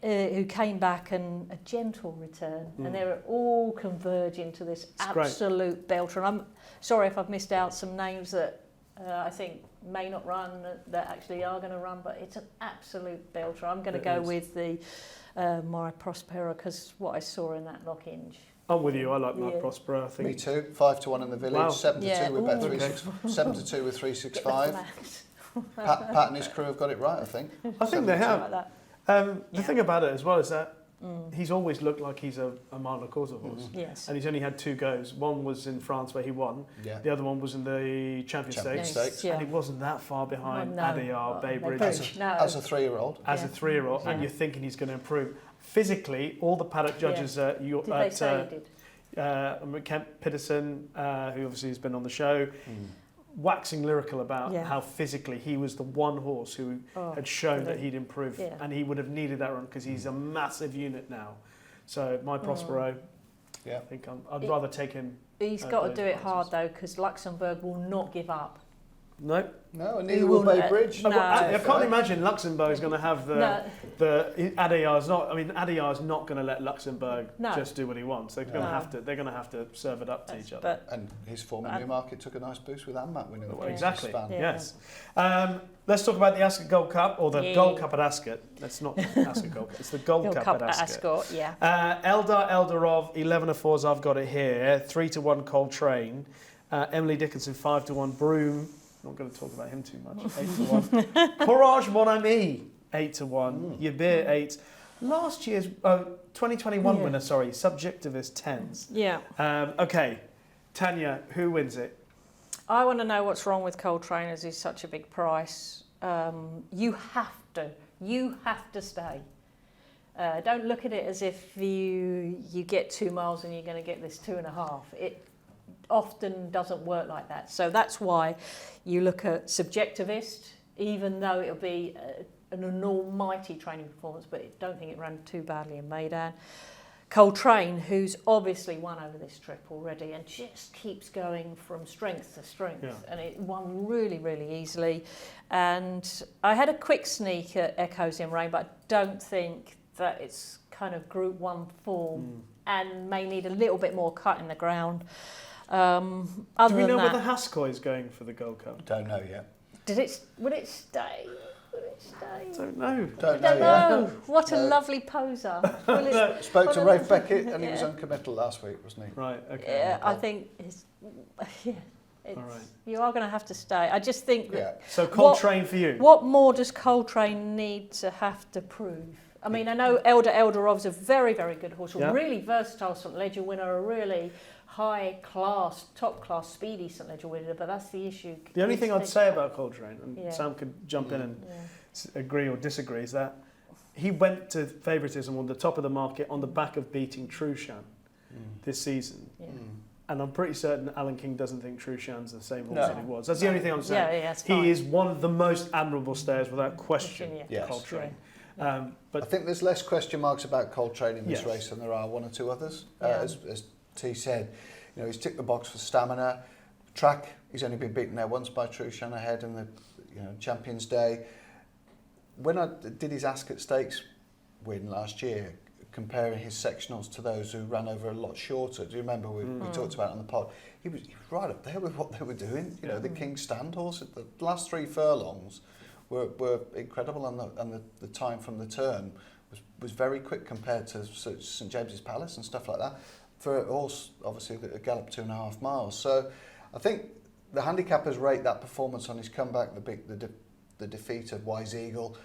who came back and a gentle return, and they're all converging to this great. absolute belter. And I'm sorry if I've missed out some names that I think may not run, that actually are going to run, but it's an absolute belter. I'm going to It go is. with the My Prospero, because what I saw in that lock-inch. I'm with you. I like Mark Yeah. Prospero. I think Me too. 5-1 in the village. Wow. 7-2 Yeah. with bet Ooh. 7-2 with Get 365. the flags. Pat and his crew have got it right, I think. I think they 7-2. have. Like that. The Yeah. thing about it as well is that he's always looked like he's a Martin Corsa horse. Yes. And he's only had 2 goes. One was in France where he won. Yeah. The other one was in the Champion Champion Stakes. Stakes. Yeah. And he wasn't that far behind No. Adayar, Bay Bay Bridge Bridge. No. As a 3-year-old. as a Yeah. 3-year-old, and Yeah. you're thinking he's going to improve. Physically, all the paddock judges Did they say he did? Kent Pitterson, who obviously has been on the show, waxing lyrical about Yeah. how physically he was the one horse who Oh, had shown that brilliant. he'd improved, Yeah. and he would have needed that run because he's a massive unit now. So my Prospero, Yeah. I think I'd rather take him. He's at got to those do it prices. hard though, because Luxembourg will not give up. No, No, and He neither will will Bay not- Bridge. No. I can't imagine Luxembourg's going to have No. Adayar's not. I mean, Adayar's not going to let Luxembourg No. just do what he wants. They're going to No. have to. They're going to have to serve it up to each other. But And his form in And- Newmarket took a nice boost with Ammat winning. Well, which is exactly. fan. Yeah. Yes. Let's talk about the Ascot Gold Cup, or the Yeah. Gold Cup at Ascot. That's not Ascot Gold Cup. It's the Gold Gold Cup, Cup at at Ascot. Ascot, yeah. Eldar Eldarov, 11-4s. I've got it here. 3-1 Coltrane. Emily Dickinson, 5-1 Broome. Not going to talk about him too much. 8-1. Courage Mon Ami, 8-1. Yabir 8. Last year's 2021 Yeah. winner. Sorry, Subjectivist 10s. Yeah. Okay, Tanya, who wins it? I want to know what's wrong with Coltrane as he's such a big price. You have to stay. Don't look at it as if you get 2 miles and you're going to get this 2.5. It often doesn't work like that. So that's why you look at Subjectivist, even though it'll be an almighty training performance, but I don't think it ran too badly in Maidan. Coltrane, who's obviously won over this trip already and just keeps going from strength to strength, Yeah. and it won really, really easily. And I had a quick sneak at Echoes in Rain, but I don't think that it's kind of Group 1 form and may need a little bit more cut in the ground. Other Do we than know that, whether Haskell is going for the Gold Cup? Don't know yet. will it stay? Will it stay? Don't know. Don't I don't know know. yet. What a No. lovely poser. Will it, Spoke to Well, Rafe Beckett and he was yeah. uncommittal last week, wasn't he? Right. Okay. yeah, I think It's, All right. You are going to have to stay. I just think that. So Coltrane for you. What more does Coltrane need to have to prove? I mean, I know Eldarov's a very, very good horse, a really versatile St Leger winner, a really high class, top class, speedy St Leger winner, but that's the issue. The only thing I'd say about Coltrane, and Sam could jump in and agree or disagree, is that he went to favouritism on the top of the market on the back of beating Trueshan this season. Yeah. And I'm pretty certain Alan King doesn't think Trueshan's the same horse that he was. That's the only thing I'm saying. He is one of the most admirable stayers without question, Coltrane. But I think there's less question marks about Coltrane in this race than there are one or two others. As T said, you know, he's ticked the box for stamina. Track, he's only been beaten there once by Trueshan ahead in the Champions Day. When I did his Ascot Stakes win last year, comparing his sectionals to those who ran over a lot shorter, do you remember we talked about it on the pod? He was right up there with what they were doing. You know, the King's Stand horse, the last 3 furlongs were incredible, and the time from the turn was very quick compared to St James's Palace and stuff like that. For a horse, obviously, that galloped 2.5 miles. So I think the handicappers rate that performance on his comeback, the defeat of Wise Eagle,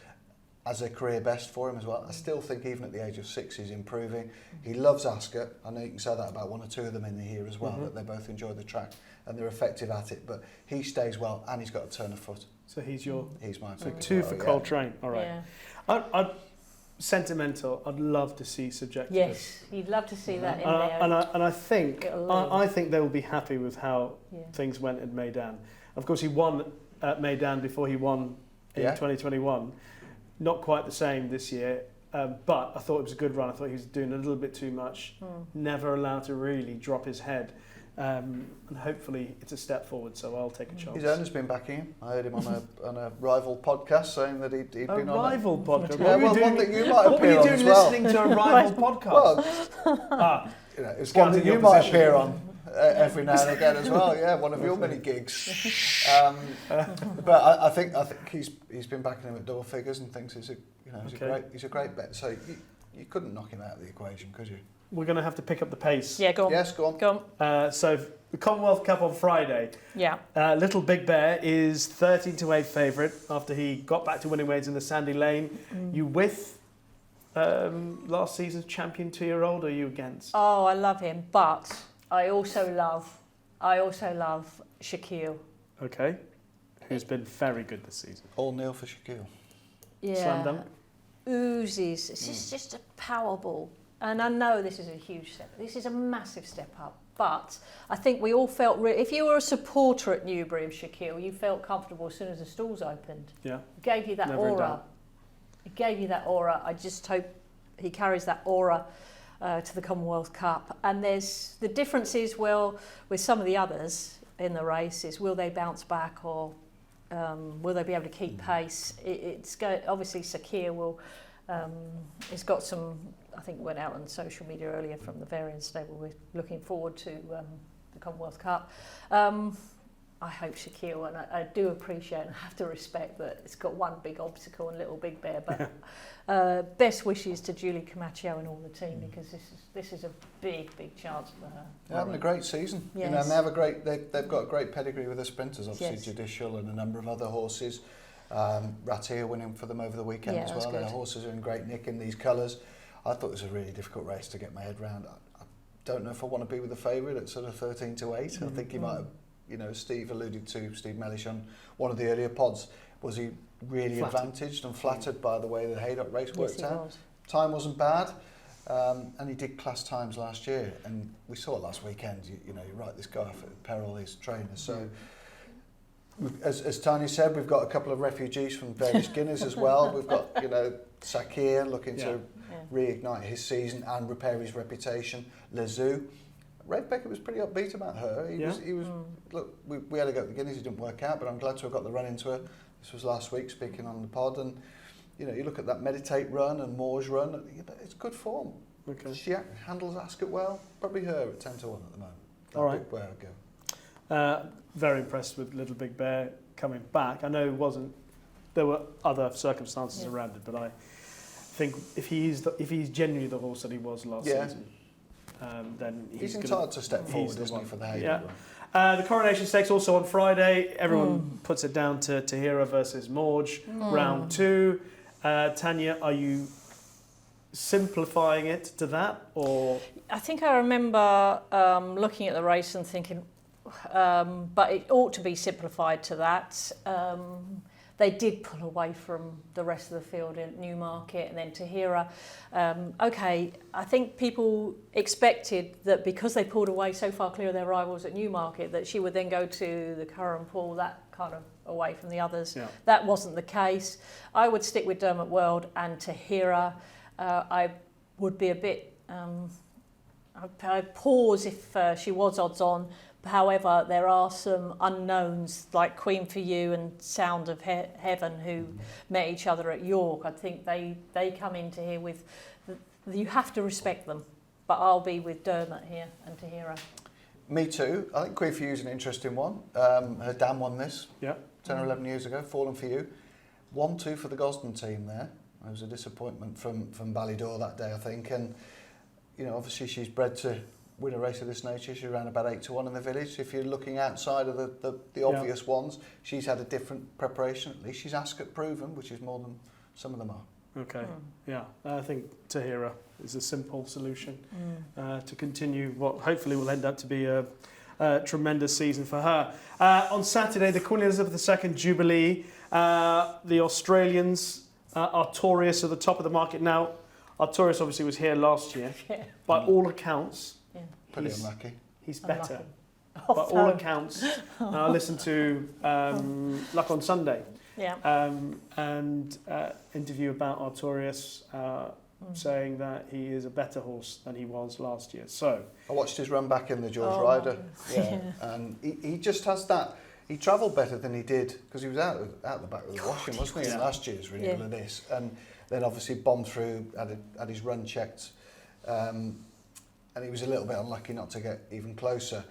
as a career best for him as well. I still think even at the age of 6 he's improving. He loves Ascot. I know you can say that about 1 or 2 of them in the year as well, that they both enjoy the track and they're effective at it. But he stays well and he's got a turn of foot. So he's mine. So 2 for Coltrane. All right. Yeah. I'd sentimental. I'd love to see Subjectivist. Yes, you'd love to see that in there. And I think they will be happy with how things went at Meydan. Of course, he won at Meydan before he won in 2021. Not quite the same this year, but I thought it was a good run. I thought he was doing a little bit too much, never allowed to really drop his head. And hopefully it's a step forward, so I'll take a chance. His owner's been backing him. I heard him on a rival podcast saying that he'd been on a rival podcast. Yeah, one that you might appear on as well. What were you doing listening to a rival podcast? Well, it's one that you might appear on every now and again as well. Yeah, one of your many gigs. But I think he's been backing him at double figures and thinks he's a great bet. So you couldn't knock him out of the equation, could you? We're going to have to pick up the pace. Yeah, go on. Yes, go on. So the Commonwealth Cup on Friday. Yeah. Little Big Bear is 13-8 favourite after he got back to winning ways in the Sandy Lane. You with last season's champion 2-year-old, or are you against? Oh, I love him, but I also love Shaquille. Okay. Who's been very good this season. All nil for Shaquille. Yeah. Slam dunk. Oozes. It's just a power ball. And I know this is a huge step. This is a massive step up. But I think we all felt... if you were a supporter at Newbury of Shaquille, you felt comfortable as soon as the stalls opened. Yeah. It gave you that aura. It gave you that aura. I just hope he carries that aura to the Commonwealth Cup. And there's the differences, well, with some of the others in the race is will they bounce back or will they be able to keep pace? Obviously, Sakir will... he's got some... I think went out on social media earlier from the Varian stable. We're looking forward to the Commonwealth Cup. I hope Shaquille, and I do appreciate and have to respect that it's got one big obstacle and Little Big Bear, but best wishes to Julie Camacho and all the team because this is a big chance for her. They're having a great season. Yes. You know, and they have they've got a great pedigree with the sprinters, obviously Judicial and a number of other horses. Ratia winning for them over the weekend as well. Their horses are in great nick in these colours. I thought it was a really difficult race to get my head around. I don't know if I want to be with the favourite at sort of 13-8. I think he might have, Steve alluded to, Steve Mellish on one of the earlier pods, was he really advantaged and flattered by the way the Haydock race worked out? Time wasn't bad, and he did class times last year, and we saw last weekend, you write this guy off at peril his trainers. So, as Tanya said, we've got a couple of refugees from various Guineas as well. We've got, Sakir looking to reignite his season and repair his reputation. Lezoux. Red Becker was pretty upbeat about her. He was. Look, we had to go to the Guineas. It didn't work out, but I'm glad to have got the run into her. This was last week, speaking on the pod, and you look at that Meditate run and Moore's run. It's good form. Okay. She handles Ascot well. Probably her at 10-1 at the moment. All right. Where I go. Very impressed with Little Big Bear coming back. I know it wasn't. There were other circumstances around it, but I think if he's genuinely the horse that he was last season, then he's entitled to step forward, isn't he, for the Hayden run? The Coronation Stakes also on Friday. Everyone puts it down to Tahira versus Morge, round 2. Tanya, are you simplifying it to that, or? I think I remember looking at the race and thinking, but it ought to be simplified to that. They did pull away from the rest of the field in Newmarket, and then Tahira. Okay, I think people expected that because they pulled away so far clear of their rivals at Newmarket, that she would then go to the Curran Pool, that kind of away from the others. Yeah. That wasn't the case. I would stick with Dermot World and Tahira. I would be a bit... I'd pause if she was odds on. However, there are some unknowns like Queen for You and Sound of Heaven who met each other at York. I think they come into here with... You have to respect them, but I'll be with Dermot here and Tahira. Me too. I think Queen for You is an interesting one. Her dam won this 10 or 11 years ago, Fallen for You. 1-2 for the Gosden team there. It was a disappointment from Ballydor that day, I think. And, you know, obviously she's bred to win a race of this nature. She's around about 8-1 in the village. If you're looking outside of the obvious ones, she's had a different preparation. At least she's Ascot proven, which is more than some of them are. Okay, I think Tahira is a simple solution to continue what hopefully will end up to be a tremendous season for her. On Saturday, the Queen Elizabeth II Jubilee, the Australians, Artorias at the top of the market now. Artorias obviously was here last year. By all accounts, pretty unlucky. He's better. By all accounts. I listened to Luck on Sunday. And interview about Artorias saying that he is a better horse than he was last year. So I watched his run back in the George Ryder, and he just has that. He travelled better than he did because he was out the back of the washing, wasn't he? In last year's renewal of this, and then obviously bombed through, had his run checked, and he was a little bit unlucky not to get even closer.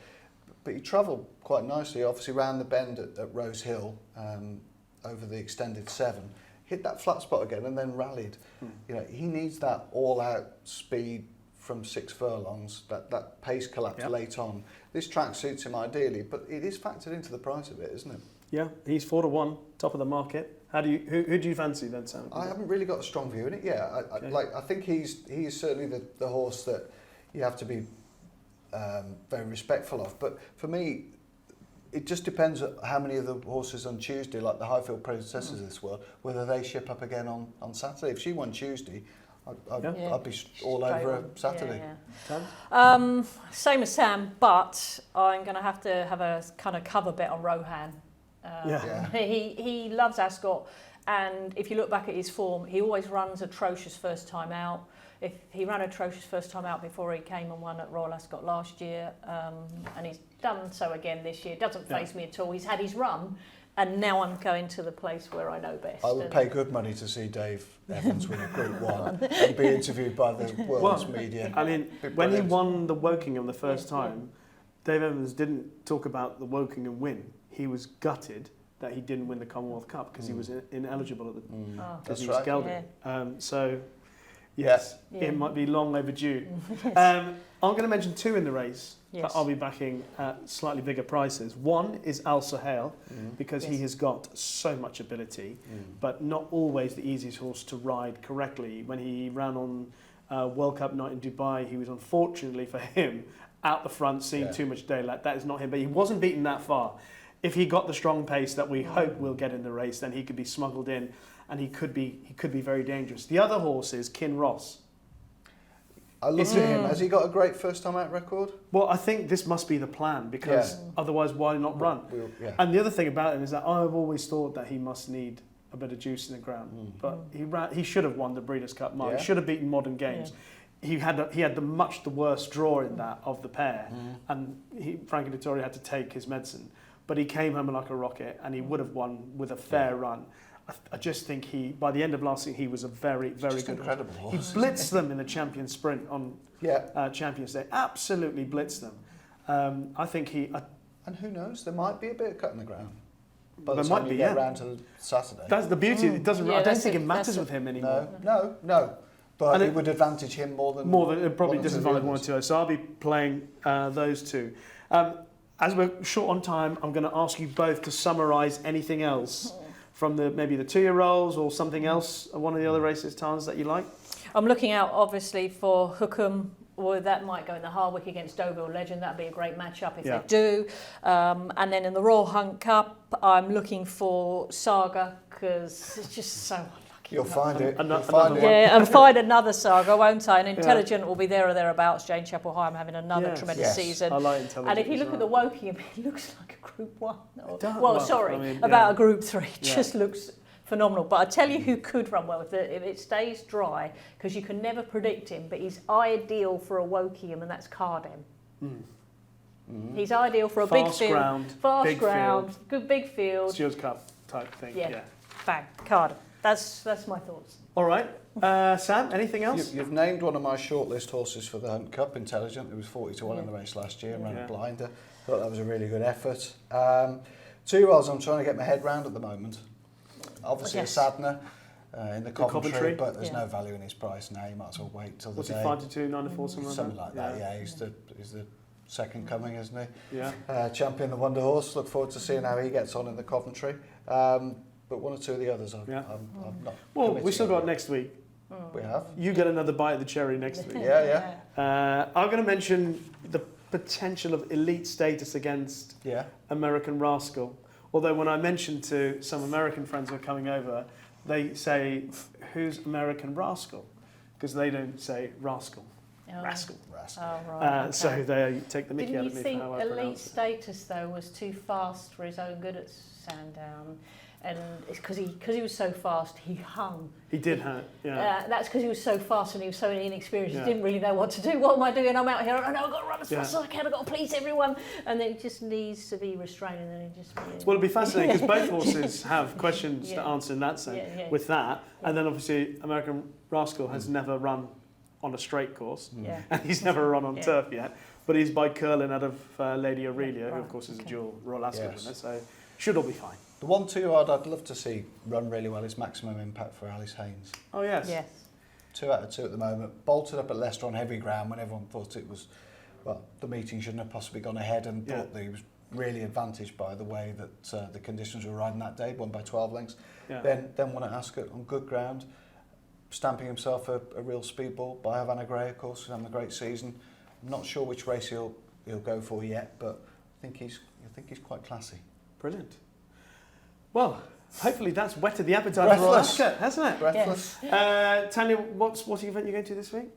But he travelled quite nicely, obviously round the bend at Rose Hill. Over the extended 7, hit that flat spot again and then rallied. You know, he needs that all-out speed from 6 furlongs, that pace collapse late on. This track suits him ideally, but it is factored into the price of it, isn't it? Yeah, he's 4-1, top of the market. Who do you fancy then, Sam? I haven't really got a strong view in it. Yeah, I think he is certainly the horse that you have to be very respectful of. But for me, it just depends on how many of the horses on Tuesday, like the Highfield predecessors of this world, whether they ship up again on Saturday. If she won Tuesday, I'd be all over her Saturday. Same as Sam, but I'm going to have a kind of cover bet on Rohan. He loves Ascot, and if you look back at his form, he always runs atrocious first time out. If he ran atrocious first time out before he came and won at Royal Ascot last year, and he's done so again this year. Doesn't faze me at all. He's had his run, and now I'm going to the place where I know best. I would pay good money to see Dave Evans win a Group 1 and be interviewed by the world's media. I mean, when he won the Wokingham the first time, Dave Evans didn't talk about the Wokingham win. He was gutted that he didn't win the Commonwealth Cup because he was ineligible at the because he was gelded. So. Yes, it might be long overdue. I'm going to mention 2 in the race that I'll be backing at slightly bigger prices. One is Al Sahel, because he has got so much ability, but not always the easiest horse to ride correctly. When he ran on World Cup night in Dubai, he was unfortunately for him out the front, seeing too much daylight. That is not him, but he wasn't beaten that far. If he got the strong pace that we hope we'll get in the race, then he could be smuggled in. And he could be very dangerous. The other horse is Kinross. I looked at him. Has he got a great first time out record? Well, I think this must be the plan because otherwise, why not run? And the other thing about him is that I've always thought that he must need a bit of juice in the ground. But he should have won the Breeders' Cup Mile. He should have beaten Modern Games. He had the worst draw in that of the pair, and Frankie Dettori had to take his medicine. But he came home like a rocket, and he would have won with a fair run. I just think by the end of last season, he was a very, very good incredible horse. He blitzed them in the Champion Sprint on Champions Day. Absolutely blitzed them. I think and who knows? There might be a bit of cut in the ground. But there might be, get around to Saturday. That's the beauty. It doesn't. I don't think it matters with him anymore. No. But And it would advantage him more than it probably one or two of the disadvantage one or others. two. So I'll be playing those two. As we're short on time, I'm going to ask you both to summarise anything else from maybe the 2-year-olds or something else, one of the other races, Tans, that you like. I'm looking out obviously for Hookham. Or that might go in the Hardwick against Deauville Legend. That'd be a great matchup if they do. And then in the Royal Hunt Cup, I'm looking for Saga because it's just so unlucky. You'll find it. Another You'll find one. it. Yeah, and find another Saga, won't I? And Intelligent will be there or thereabouts. Jane Chapel High, I'm having another tremendous season. I like Intelligent. And if you as look at the well. Woking, it looks like a Group 1. does. About a Group 3. It just looks phenomenal. But I tell you who could run well if it stays dry, because you can never predict him, but he's ideal for a Wokium, and that's Cardem. He's ideal for a big field. Fast ground, good big field. Stewards Cup type thing. Yeah. Bang, Cardem. That's my thoughts. All right. Sam, anything else? You've named one of my shortlist horses for the Hunt Cup, Intelligent. It was 40-1 in the race last year and ran a blinder. Thought that was a really good effort. 2-year-olds I'm trying to get my head round at the moment. Obviously a Sadner in the Coventry, but there's no value in his price now. You might as well wait till the day. What's he, 5-2, 9-4, something like that? Yeah, he's the second coming, isn't he? Yeah. Champion the Wonder Horse. Look forward to seeing how he gets on in the Coventry. But one or two of the others, I'm not. Well, we've still got next week. We have. You get another bite of the cherry next week. Yeah. I'm going to mention the potential of elite status against American Rascal. Although when I mentioned to some American friends who are coming over, they say, "Who's American Rascal?" Because they don't say rascal. Rascal. Oh, right. Okay. So they take the mickey Didn't out you of me think for how I elite pronounce it. status though was too fast for his own good at Sandown? And it's because he was so fast, he hung. He did hang, yeah. That's because he was so fast and he was so inexperienced. He didn't really know what to do. What am I doing? I'm out here. I know I've got to run as fast as I can. I've got to please everyone. And then it just needs to be restrained. And then it just. Well, it'd be fascinating because both horses have questions to answer in that sense with that. And then obviously American Rascal has never run on a straight course. And he's never run on turf yet. But he's by curling out of Lady Aurelia, who of course is a dual Royal Ascot winner. So should all be fine. The 1-2 I'd love to see run really well is Maximum Impact for Alice Haynes. Oh, yes. Yes. 2 out of 2 at the moment. Bolted up at Leicester on heavy ground when everyone thought it was, well, the meeting shouldn't have possibly gone ahead, and thought that he was really advantaged by the way that the conditions were riding that day, won by 12 lengths. Then won at Ascot on good ground, stamping himself a real speedball by Havana Grey, of course, who's having a great season. I'm not sure which race he'll go for yet, but I think he's quite classy. Brilliant. Well, hopefully that's whetted the appetite for Royal Ascot, hasn't it? Breathless. Yes. Tanya, what sporting event are you going to this week?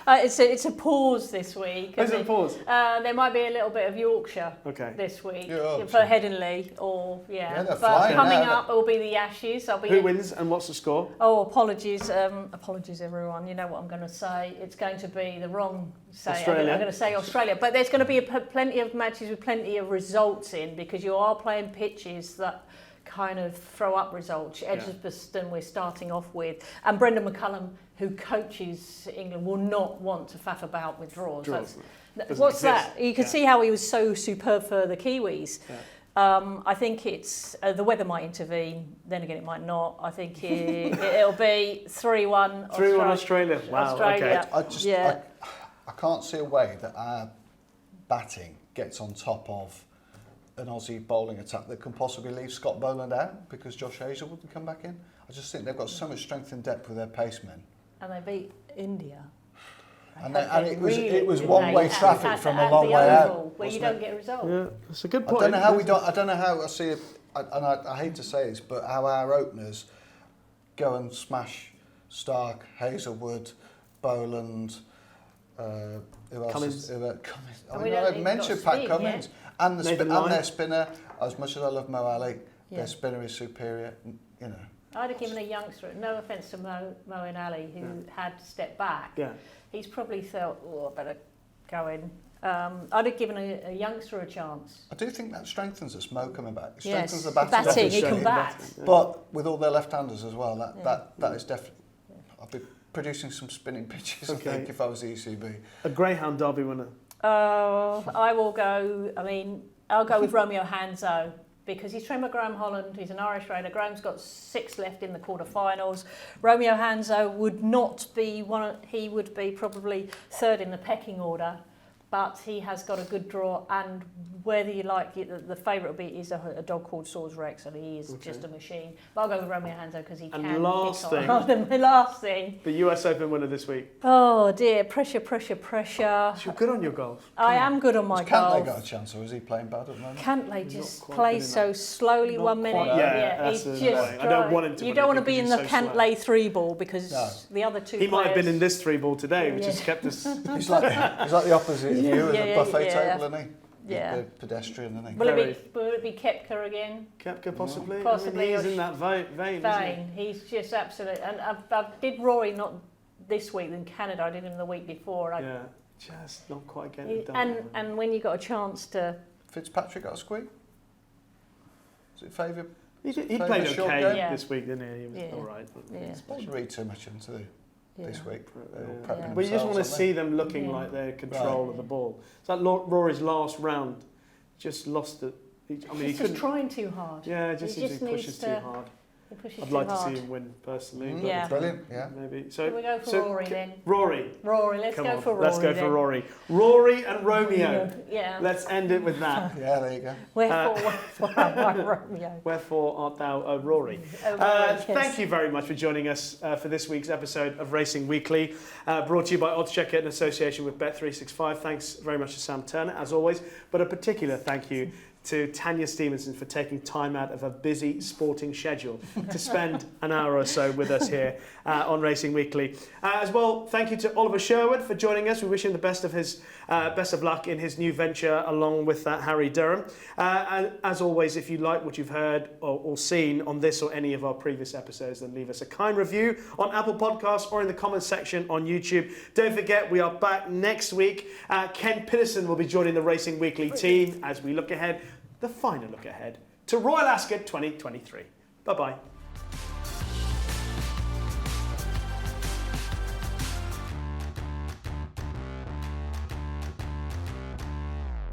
It's a pause this week. Is it a pause? There might be a little bit of Yorkshire this week for Headingley, or but coming up will be the Ashes. Who wins and what's the score? Oh, apologies, everyone. You know what I'm going to say. It's going to be the wrong say. Australia. I'm going to say Australia, but there's going to be plenty of matches with plenty of results in, because you are playing pitches that kind of throw up results. Edgbaston we're starting off with, and Brendan McCullum, who coaches England, will not want to faff about with draws. What's that? You can see how he was so superb for the Kiwis. I think it's the weather might intervene. Then again, it might not. I think it'll be 3-1. 3-1 Australia. Wow. Australia. Okay. I can't see a way that our batting gets on top of an Aussie bowling attack that can possibly leave Scott Boland out because Josh Hazel wouldn't come back in. I just think they've got so much strength and depth with their pacemen. And they beat India. And it was one-way traffic from a long way out, where you don't get a result. Yeah, that's a good point. I don't know how I see it, and I hate to say this, but how our openers go and smash Stark, Hazelwood, Boland, who else? Cummins. I mentioned Pat Cummins and their spinner. As much as I love Mo Ali, their spinner is superior. You know. I'd have given a youngster, no offence to Mo and Ali, who had to step back. Yeah. He's probably felt, I better go in. I'd have given a youngster a chance. I do think that strengthens us, Mo coming back. It Yes, strengthens the batting. he can bat. But with all their left-handers as well, that is definitely... I'll be producing some spinning pitches, I think, if I was the ECB. A Greyhound Derby winner. I will go, I'll go with Romeo Hanzo. because he's trained by Graham Holland. He's an Irish rider. Graham's got 6 left in the quarterfinals. Romeo Hanzo would not be he would be probably 3rd in the pecking order, but he has got a good draw. And whether you like it, the favourite will be is a dog called Swords Rex, and he is just a machine. But I'll go with Romeo Hanzo because he can. And last thing, the last thing, the US Open winner this week. oh dear, pressure. You're good on your golf. I am good on my Has golf. Cantlay got a chance, or is he playing bad at the moment? Cantlay just quite plays good so enough. slowly. Not 1 minute, quite. Yeah, he's that's just. annoying. I don't want him to You win don't want to anything be in because the he's so slow. Cantlay 3 ball because No. the other 2. He might have been in players- this 3 ball today, which Yeah. has kept us. He's like the opposite of you at the buffet yeah. table, isn't he? Yeah. He's a pedestrian, isn't he? Will it be Koepka again? Koepka possibly. Possibly, I mean, he's or in that vein, isn't he? Fine. He's just absolute. And I did Rory not this week in Canada. I did him the week before. Yeah, just not quite getting it done. And when you got a chance to. Fitzpatrick got a squeak? Is it favourite? He Played played a short okay game. Yeah. this week, didn't he? He was Yeah. all right. Yeah. Don't read too much into this week. They're all prepping Yeah. But you just want to themselves, see them looking Yeah. like they're in control Right. of the ball. It's like Rory's last round, just lost it. I mean, he He's couldn't. just trying too hard. Yeah, it just He seems just he needs pushes to- too hard. He pushes I'd too like to hard. see him win personally. Mm, but Yeah. Brilliant, yeah. maybe. Shall we go for Rory then? Rory. Rory, let's Come go on, for Rory. let's go then. for Rory. Rory and Romeo. Yeah. Let's end it with that. Yeah, there you go. Wherefore Romeo? Wherefore art thou, O Rory? Oh, yes. Thank you very much for joining us for this week's episode of Racing Weekly, brought to you by oddschecker in association with Bet365. Thanks very much to Sam Turner, as always, but a particular thank you to Tanya Stevenson for taking time out of a busy sporting schedule to spend an hour or so with us here on Racing Weekly. As well, thank you to Oliver Sherwood for joining us. We wish him the best of luck in his new venture along with Harry Derham. And as always, if you like what you've heard or seen on this or any of our previous episodes, then leave us a kind review on Apple Podcasts or in the comments section on YouTube. Don't forget, we are back next week. Ken Pitterson will be joining the Racing Weekly team as we look ahead, the final look ahead, to Royal Ascot 2023. Bye-bye.